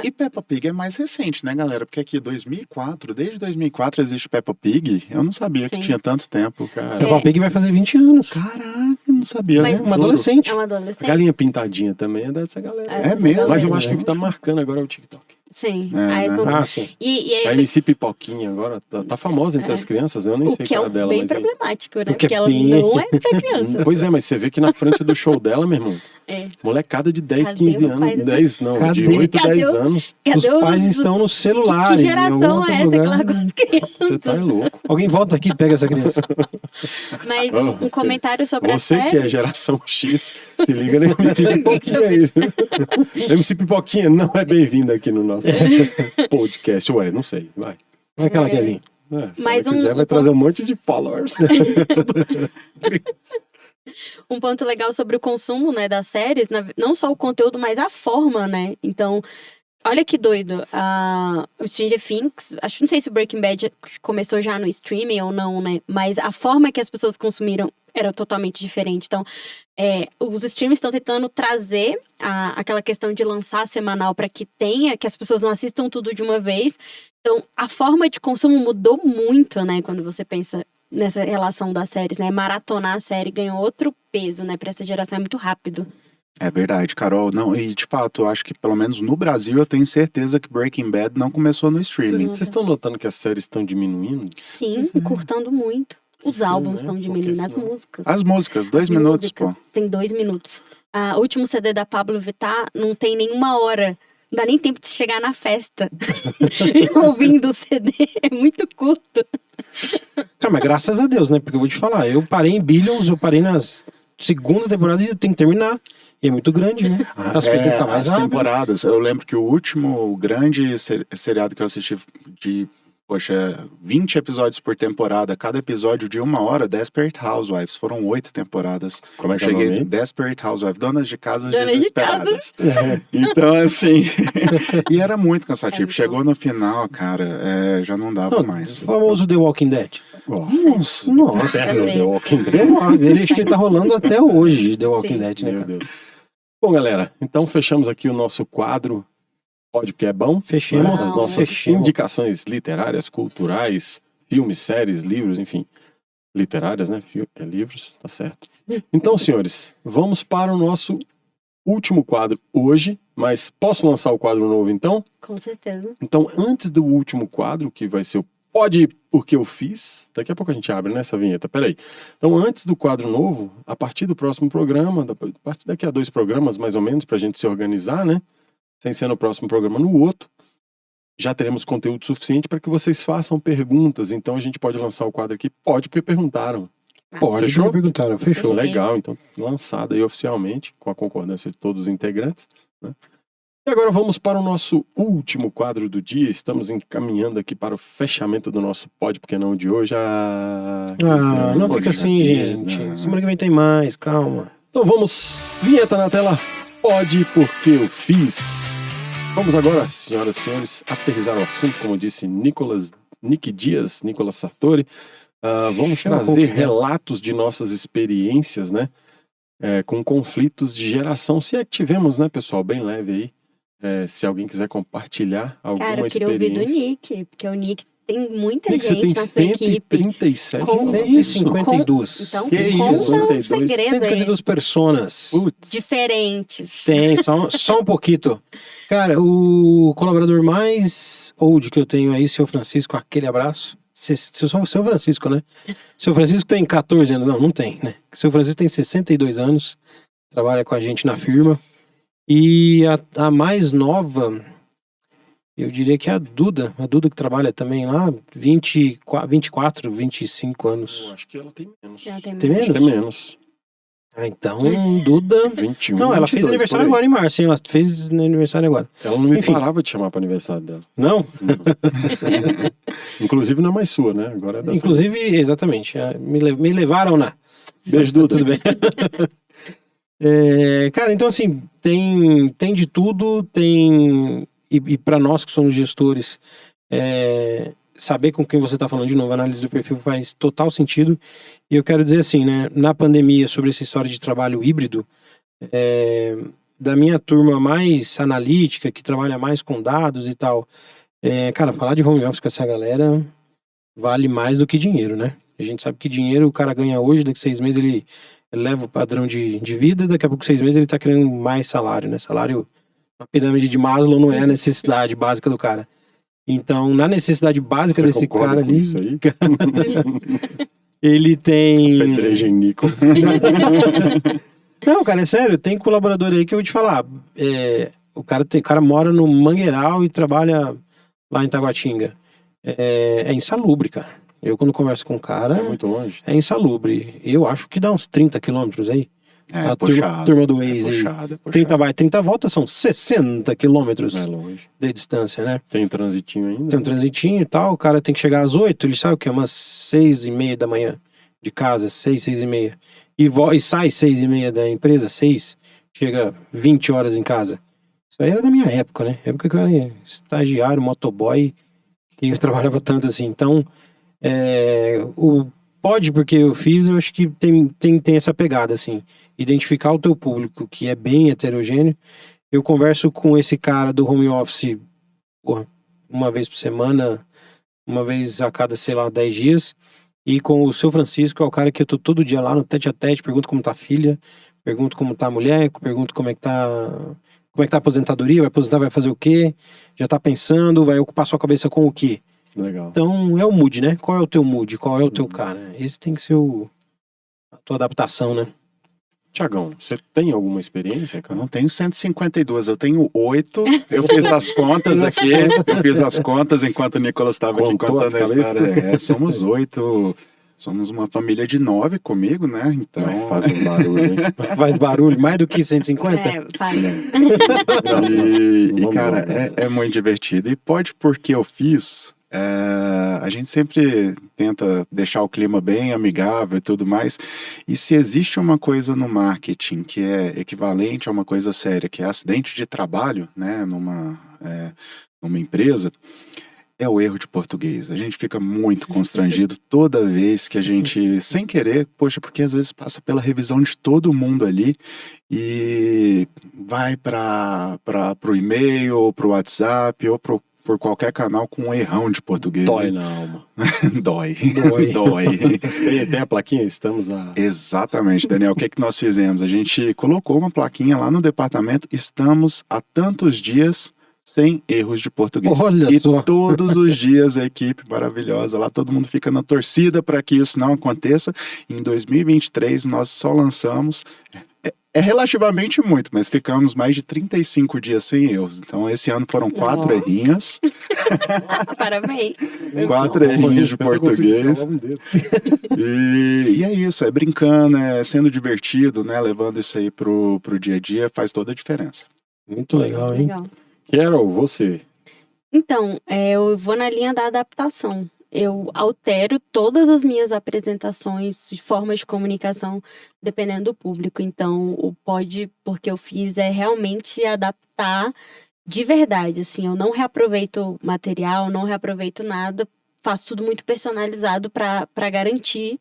E Peppa Pig é mais recente, né, galera? Porque aqui, 2004, desde 2004 existe Peppa Pig. Eu não sabia Sim. que tinha tanto tempo. Cara, Peppa Pig vai fazer 20 anos. Caraca, eu não sabia, Mas- né? Uma adolescente. É uma a adolescente. galinha pintadinha também é dessa galera. É mesmo? Mas eu acho que o que tá marcando agora é o TikTok. Sim. É, Aí né? não- Ah, sim. E A aí, MC Pipoquinha agora tá famosa entre as crianças, eu nem o sei que é qual é dela, bem mas problemático, né? O que é Porque ela bem- não é pra criança. Pois é, mas você vê que na frente do show dela, meu irmão, É. molecada de 10, Cadê 15 os anos, pais? 10 não, de Cadê? 8, 10 Cadê o- anos. Os pais estão nos Que celulares. em algum geração outro é essa lugar. que largou as crianças? Você tá louco. Alguém volta aqui e pega essa criança. Mas um comentário sobre a Você série. que é geração X, se liga na MC Pipoquinha aí. Viu? MC Pipoquinha não é bem-vinda aqui no nosso podcast. Ué, não sei, vai. Como é que ela quer vir? Se Mas ela quiser, vai trazer um monte de followers. Um ponto legal sobre o consumo, né, das séries, não só o conteúdo, mas a forma, né? Então, olha que doido. O Stranger Things, não sei se Breaking Bad começou já no streaming ou não, né? Mas a forma que as pessoas consumiram era totalmente diferente. Então, os streams estão tentando trazer aquela questão de lançar semanal para que as pessoas não assistam tudo de uma vez. Então, a forma de consumo mudou muito, né? Quando você pensa nessa relação das séries, né? Maratonar a série ganhou outro peso, né? Pra essa geração é muito rápido. É verdade, Carol. Não, e de fato, eu acho que pelo menos no Brasil eu tenho certeza que Breaking Bad não começou no streaming. Vocês estão notando que as séries estão diminuindo? Sim, cortando muito. Os Sim, álbuns né? estão Porque diminuindo, as senão- músicas. As músicas, 2 As minutos, músicas, pô. Tem 2 minutos. O último CD da Pablo Vittar não tem nenhuma hora. Não dá nem tempo de chegar na festa. Ouvindo o CD. É muito curto. Cara, mas graças a Deus, né? Porque eu vou te falar, eu parei em Billions, eu parei na segunda temporada e eu tenho que terminar. E é muito grande, né? As coisas têm que ficar mais as rápido. temporadas. Eu lembro que o último grande seriado que eu assisti de, 20 episódios por temporada, cada episódio de 1 hora, Desperate Housewives. Foram 8 temporadas. Como é que é o Cheguei nome? Desperate Housewives, donas de casas Donas de desesperadas. Então, assim, e era muito cansativo. muito Chegou no final, cara, já não dava Não, mais. o famoso The Walking Dead. Nossa, Nossa. The Walking Dead. Ele acho que ele tá rolando até hoje, The Walking Sim. Dead, né, Meu cara? Deus. Bom, galera, então fechamos aqui o nosso quadro Pode Que É Bom. Fechemos. As nossas Fechemos. indicações literárias, culturais, filmes, séries, livros, enfim. Literárias, né? Livros, tá certo. Então, senhores, vamos para o nosso último quadro hoje, mas posso lançar o quadro novo então? Com certeza. Então, antes do último quadro, que vai ser o Pode Porque Eu Fiz, daqui a pouco a gente abre, né, essa vinheta, peraí. Então, antes do quadro novo, a partir do próximo programa, a partir daqui a 2 programas, mais ou menos, pra gente se organizar, né, sem ser no próximo programa, no outro, já teremos conteúdo suficiente para que vocês façam perguntas. Então, a gente pode lançar o quadro aqui, Pode Porque Perguntaram. Pode, Fechou? me perguntaram. Fechou. Perfeito. Legal, então, lançado aí oficialmente, com a concordância de todos os integrantes, né? E agora vamos para o nosso último quadro do dia. Estamos encaminhando aqui para o fechamento do nosso Pode Porque Não de hoje. Não Poxa fica assim, vida. gente. Semana que vem tem mais, calma. Então vamos, vinheta na tela, Pode Porque Eu Fiz. Vamos agora, senhoras e senhores, aterrissar o assunto, como disse Nicolas Sartori. Vamos É um trazer pouco, né? relatos de nossas experiências, né? Com conflitos de geração. Se é que tivemos, né, pessoal? Bem leve aí. Se alguém quiser compartilhar alguma Cara, eu queria ouvir do experiência. Nick, porque o Nick tem muita Nick, você tem gente na sua equipe. 137. Com- Que isso? 152. Então, Que conta isso? um 52. segredo aí. 152 personas. Putz. Diferentes. Tem, só um pouquinho. Cara, o colaborador mais old que eu tenho aí, seu Francisco, aquele abraço. Seu Francisco, né? Seu Francisco tem 14 anos. Não tem, né? Seu Francisco tem 62 anos. Trabalha com a gente na firma. E a mais nova, eu diria que é a Duda. A Duda que trabalha também lá, 24, 25 anos. Eu acho que ela tem menos. Já tem Tem mais. Acho que é menos. Ah, então, Duda... 21. Não, ela 22, fez aniversário por aí. agora em março, hein? Ela fez aniversário agora. Ela não me Enfim. parava de chamar para aniversário dela. Não? Inclusive não é mais sua, né? Agora é da Inclusive, exatamente. Me levaram na. Beijo, Duda, Duda. tudo bem. Cara, então assim, tem de tudo, tem. E para nós que somos gestores, saber com quem você está falando, de novo, a análise do perfil faz total sentido. E eu quero dizer assim, né, na pandemia, sobre essa história de trabalho híbrido, da minha turma mais analítica, que trabalha mais com dados e tal, cara, falar de home office com essa galera vale mais do que dinheiro, né? A gente sabe que dinheiro o cara ganha hoje, daqui a 6 meses ele eleva o padrão de vida, daqui a pouco 6 meses ele tá querendo mais salário, né? Salário, a pirâmide de Maslow não é a necessidade básica do cara. Então, na necessidade básica Você desse concorda cara com ali, isso aí? ele tem... Pedreja em Nichols. Não, cara, é sério, tem colaborador aí que eu vou te falar. O cara mora no Mangueiral e trabalha lá em Taguatinga. É insalubre, cara. Eu, quando converso com o cara, É muito longe. é insalubre. Eu acho que dá uns 30 quilômetros aí. A puxado. turma do Waze aí. Puxado, 30 vai, 30 voltas são 60 quilômetros É longe. de distância, né? Tem transitinho ainda? Tem um transitinho e tal, o cara tem que chegar às 8, ele sabe o que? Umas 6:30 da manhã de casa, 6:30. E sai 6:30 da empresa, 6, chega 20 horas em casa. Isso aí era da minha época, né? Época que eu era estagiário, motoboy, que eu trabalhava tanto assim. Então, pode porque eu fiz, eu acho que tem essa pegada, assim. Identificar o teu público, que é bem heterogêneo. Eu converso com esse cara do home office, porra, uma vez por semana, uma vez a cada, sei lá, 10 dias. E com o seu Francisco, é o cara que eu tô todo dia lá no tete-a-tete, pergunto como tá a filha, pergunto como tá a mulher, pergunto como é que tá a aposentadoria, vai aposentar, vai fazer o quê? Já tá pensando, vai ocupar sua cabeça com o quê? Legal. Então, é o mood, né? Qual é o teu mood? Qual é o teu cara? Esse tem que ser a tua adaptação, né? Tiagão, você tem alguma experiência, Eu cara? não tenho 152, eu tenho 8. Eu fiz as contas aqui. Eu fiz as contas enquanto o Nicolas estava aqui Contou contando a as história. cabeças? Somos 8. Somos uma família de 9 comigo, né? Então. Faz um barulho, hein? Faz barulho, mais do que 150? Faz. E, Vamos cara, lá, né? é muito divertido. E pode porque eu fiz. A gente sempre tenta deixar o clima bem amigável e tudo mais. E se existe uma coisa no marketing que é equivalente a uma coisa séria, que é acidente de trabalho, né, numa empresa, é o erro de português. A gente fica muito constrangido toda vez que a gente, sem querer, poxa, porque às vezes passa pela revisão de todo mundo ali e vai para o e-mail, ou para o WhatsApp, ou por qualquer canal com um errão de português. Dói na alma. Dói. Dói. Dói. Tem a plaquinha? Estamos a... Exatamente, Daniel. O que nós fizemos? A gente colocou uma plaquinha lá no departamento, estamos há tantos dias sem erros de português. Olha e só. todos os dias a equipe maravilhosa lá, todo mundo fica na torcida para que isso não aconteça. Em 2023 nós só lançamos... É relativamente muito, mas ficamos mais de 35 dias sem erros. Então, esse ano foram 4 errinhos. Parabéns. 4 errinhos de português. Um dedo. E é isso, é brincando, é sendo divertido, né? Levando isso aí pro dia a dia, faz toda a diferença. Muito legal, hein? Legal. Carol, você. Então, eu vou na linha da adaptação. Eu altero todas as minhas apresentações de formas de comunicação dependendo do público. Então, o pode, porque eu fiz, é realmente adaptar de verdade. Assim, eu não reaproveito material, não reaproveito nada. Faço tudo muito personalizado para garantir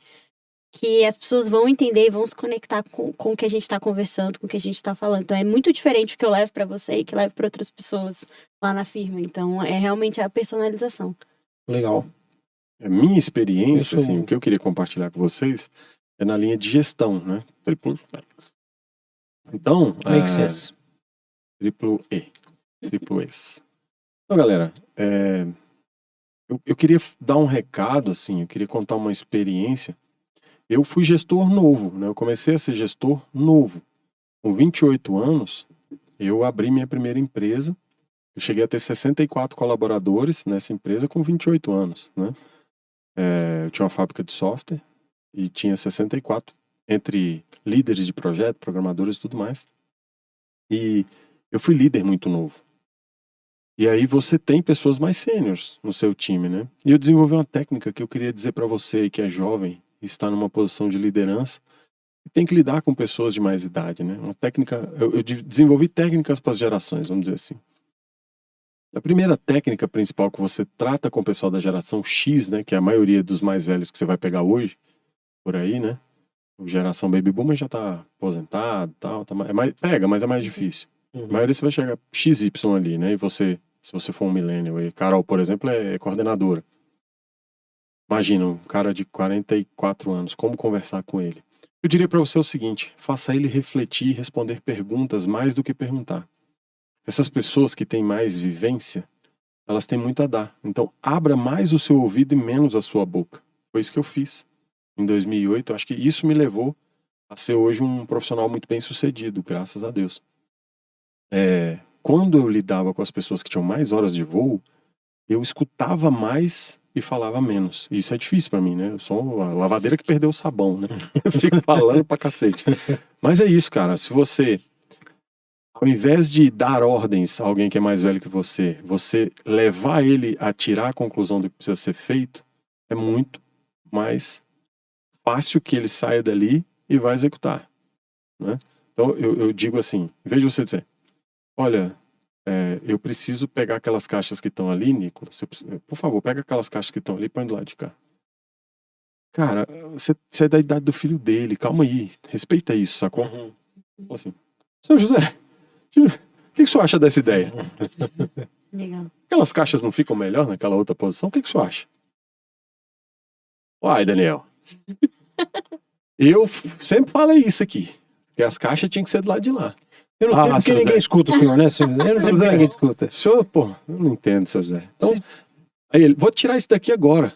que as pessoas vão entender e vão se conectar com o que a gente está conversando, com o que a gente está falando. Então, é muito diferente o que eu levo para você e que levo para outras pessoas lá na firma. Então, é realmente a personalização. Legal. A minha experiência, Eu sou- assim, o que eu queria compartilhar com vocês é na linha de gestão, né? Triplo X. Então, Make sense. triplo E. Triplo S. Então, galera, eu queria dar um recado, assim, eu queria contar uma experiência. Eu fui gestor novo, né? Eu comecei a ser gestor novo. Com 28 anos, eu abri minha primeira empresa. Eu cheguei a ter 64 colaboradores nessa empresa com 28 anos, né? Eu tinha uma fábrica de software e tinha 64 entre líderes de projeto, programadores e tudo mais. E eu fui líder muito novo. E aí você tem pessoas mais sêniores no seu time, né? E eu desenvolvi uma técnica que eu queria dizer para você que é jovem e está numa posição de liderança e tem que lidar com pessoas de mais idade, né? Uma técnica, eu desenvolvi técnicas para as gerações, vamos dizer assim. A primeira técnica principal que você trata com o pessoal da geração X, né, que é a maioria dos mais velhos que você vai pegar hoje, por aí, né? A geração Baby Boomer já tá aposentado e tal. Pega, mas é mais difícil. A maioria você vai chegar XY ali, né? E você, se você for um millennial, e Carol, por exemplo, é coordenadora. Imagina, um cara de 44 anos, como conversar com ele? Eu diria para você o seguinte, faça ele refletir e responder perguntas mais do que perguntar. Essas pessoas que têm mais vivência, elas têm muito a dar. Então, abra mais o seu ouvido e menos a sua boca. Foi isso que eu fiz em 2008. Eu acho que isso me levou a ser hoje um profissional muito bem sucedido, graças a Deus. Quando eu lidava com as pessoas que tinham mais horas de voo, eu escutava mais e falava menos. E isso é difícil pra mim, né? Eu sou a lavadeira que perdeu o sabão, né? Eu fico falando pra cacete. Mas é isso, cara. Se você, ao invés de dar ordens a alguém que é mais velho que você levar ele a tirar a conclusão do que precisa ser feito, é muito mais fácil que ele saia dali e vá executar, né? Então eu digo assim, em vez de você dizer, olha, eu preciso pegar aquelas caixas que estão ali, Nicolas, por favor, pega aquelas caixas que estão ali e põe do lado de cá. Cara, você é da idade do filho dele, calma aí, respeita isso, sacou? Assim, seu José, o que o senhor acha dessa ideia? Legal. Aquelas caixas não ficam melhor naquela outra posição? O que o senhor acha? Uai, Daniel. Eu sempre falei isso aqui, que as caixas tinham que ser do lado de lá. Eu não sei porque ninguém escuta o senhor, né, senhor? Eu não sei porque ninguém escuta. Senhor, pô, eu não entendo, seu Zé. Então, aí ele, vou tirar isso daqui agora.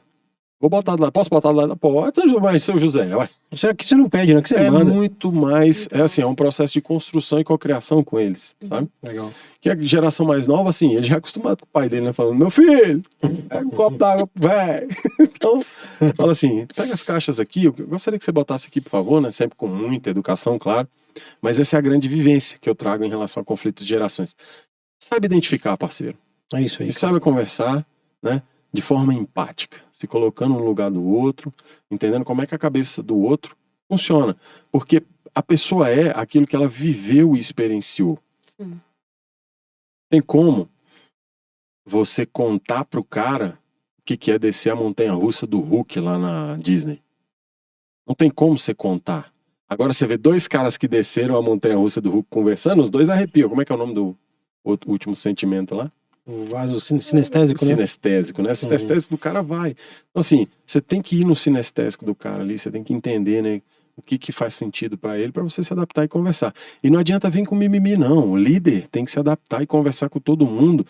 Vou botar do lado. Posso botar do lado? Pode, seu José, vai. Isso aqui você não pede, né? Que você manda. Muito mais, é um processo de construção e cocriação com eles, sabe? Legal. Que a geração mais nova, assim, ele já é acostumado com o pai dele, né? Falando, meu filho, pega um copo d'água, velho. Então, fala assim, pega as caixas aqui, eu gostaria que você botasse aqui, por favor, né? Sempre com muita educação, claro. Mas essa é a grande vivência que eu trago em relação a conflitos de gerações. Sabe identificar, parceiro. É isso aí. E sabe conversar, né? De forma empática, se colocando no lugar do outro, entendendo como é que a cabeça do outro funciona. Porque a pessoa é aquilo que ela viveu e experienciou. Tem como você contar pro cara o que é descer a montanha-russa do Hulk lá na Disney. Não tem como você contar. Agora você vê dois caras que desceram a montanha-russa do Hulk conversando, os dois arrepiam. Como é que é o nome do último sentimento lá? O vaso sinestésico, né? Sinestésico, né? Sinestésico do cara vai. Então, assim, você tem que ir no sinestésico do cara ali, você tem que entender, né? O que faz sentido pra ele, pra você se adaptar e conversar. E não adianta vir com mimimi, não. O líder tem que se adaptar e conversar com todo mundo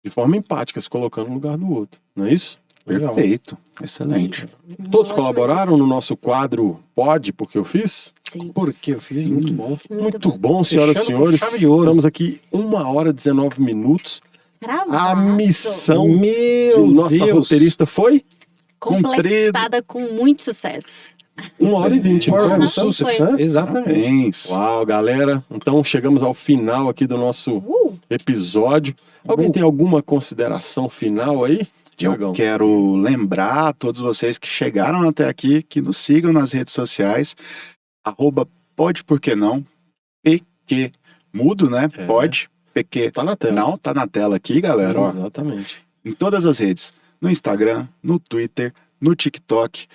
de forma empática, se colocando no lugar do outro. Não é isso? Perfeito. Excelente. Todos colaboraram no nosso quadro Pode, porque eu fiz? Sim. Porque eu fiz, muito bom. Muito bom, senhoras e Fechando com senhores. chave de ouro. Estamos aqui 1h e 19 minutos. Cravado. A missão de Meu nossa Deus. roteirista foi Completada com muito sucesso. 1h20. Aham, Sucesso, foi. né? Exatamente. Parabéns. Uau, galera. Então chegamos ao final aqui do nosso episódio. Alguém tem alguma consideração final aí? Eu Tiagão? quero lembrar a todos vocês que chegaram até aqui, que nos sigam nas redes sociais, @pode porque não, PQ mudo, né? Pode, PQ Tá na tela. não, tá na tela aqui, galera, ó. Exatamente. Em todas as redes, no Instagram, no Twitter, no TikTok,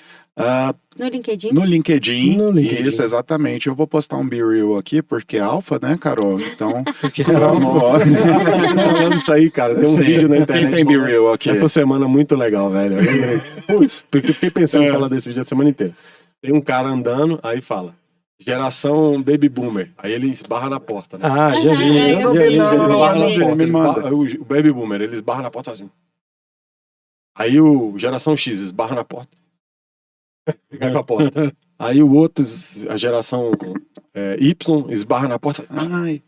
No LinkedIn. no LinkedIn. No LinkedIn. Isso, exatamente. Eu vou postar um B-Reel aqui, porque é alfa, né, Carol? Então, Porque vamos lá. Falando isso aí, cara, tem um Sim. vídeo na internet. Quem tem B-Reel aqui? Essa semana muito legal, velho. Putz, porque eu fiquei pensando em falar desse vídeo a semana inteira. Tem um cara andando, aí fala, geração Baby Boomer. Aí ele esbarra na porta, né? Ah, já vi. Eu não já vi, vi, não. já vi. Ele esbarra na me porta, ele manda. esbarra- o Baby Boomer, ele esbarra na porta assim. Aí o geração X esbarra na porta. Fica com a porta. Aí o outro, a geração Y, esbarra na porta. Ai,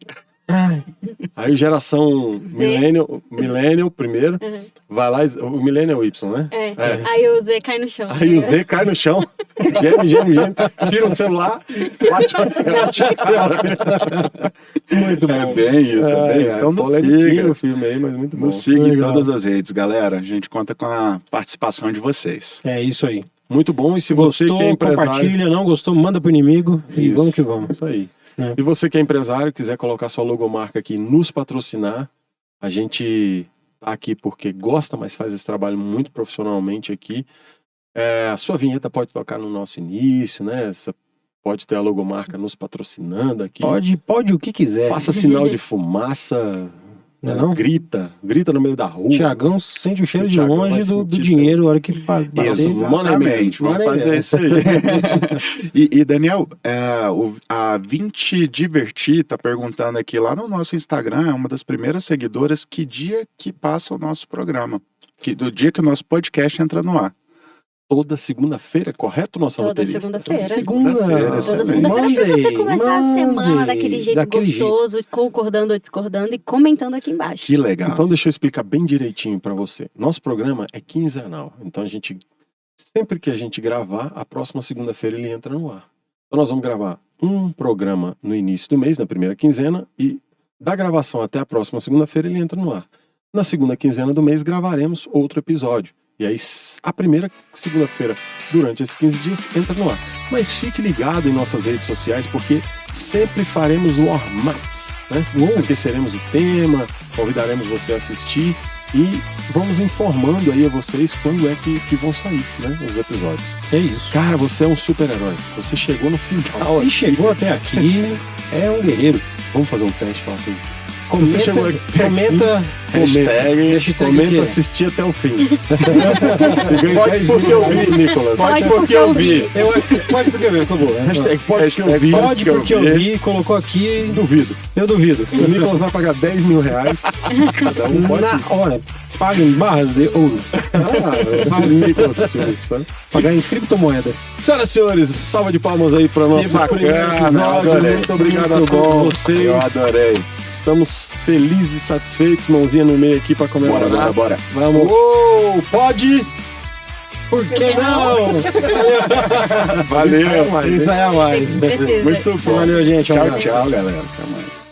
Aí geração Millennial primeiro, vai lá, o Millennial Y, né? Aí o Z cai no chão. Aí o Z cai no chão, geme, tira o celular, bate na senhora. Muito é bom. bem isso, é bem isso. Então, nos polemiquinho siga. o filme aí, mas muito bom. Nos siga em Legal. todas as redes, galera. A gente conta com a participação de vocês. É isso aí. Muito bom, e se você Gostou, que é empresário... compartilha, não gostou, manda pro inimigo e Isso. vamos que vamos. Isso aí. É. E você que é empresário, quiser colocar sua logomarca aqui e nos patrocinar, a gente aqui porque gosta, mas faz esse trabalho muito profissionalmente aqui. A sua vinheta pode tocar no nosso início, né? Você pode ter a logomarca nos patrocinando aqui. Pode o que quiser. Faça sinal de fumaça, Não é não? grita no meio da rua. Tiagão sente o cheiro O de Thiagão longe vai do sentir dinheiro a hora que bater. Isso, exatamente. Vamos fazer isso aí. E Daniel, a 20 Divertir tá perguntando aqui lá no nosso Instagram, é uma das primeiras seguidoras, que dia que passa o nosso programa. Do dia que o nosso podcast entra no ar. Toda segunda-feira, correto, nossa Toda roteirista? segunda-feira. Segunda-feira, Toda excelente. segunda-feira pra você começar a semana Monday, daquele jeito daquele gostoso, concordando ou discordando e comentando aqui embaixo. Que legal. Então deixa eu explicar bem direitinho pra você. Nosso programa é quinzenal, então sempre que a gente gravar, a próxima segunda-feira ele entra no ar. Então nós vamos gravar um programa no início do mês, na primeira quinzena, e da gravação até a próxima segunda-feira ele entra no ar. Na segunda quinzena do mês gravaremos outro episódio. E aí, a primeira segunda-feira, durante esses 15 dias, entra no ar. Mas fique ligado em nossas redes sociais, porque sempre faremos warm-ups, né? Aqueceremos o tema, convidaremos você a assistir e vamos informando aí a vocês quando é que vão sair, né? Os episódios. É isso. Cara, você é um super-herói. Você chegou no final. Se chegou até aqui, é um guerreiro. Vamos fazer um teste, falar assim. Comenta, você chegou aqui, comenta, comenta assistir até o fim. Pode porque eu vi, Nicolas. Pode porque eu vi. Eu acho que pode porque eu vi, acabou. Hashtag pode que eu vi. Pode porque eu vi, colocou aqui. Duvido. Eu duvido. O Nicolas vai pagar 10 mil reais. Cada um pode. Na hora, paga em barras de ouro. Nicolas Silva Santos. Pagar em criptomoeda. Senhoras e senhores, salva de palmas aí para nosso primeiro bacana, episódio. adorei. Muito obrigado a Muito todos bom. vocês. Eu adorei. Estamos felizes e satisfeitos. Mãozinha no meio aqui para comemorar. Bora. Vamos. Uou, pode? Por que não? Valeu. Até mais, hein? Isso aí é a mais. Precisa. Muito bom. Valeu, gente. Um Tchau, abraço. tchau, galera. Até mais.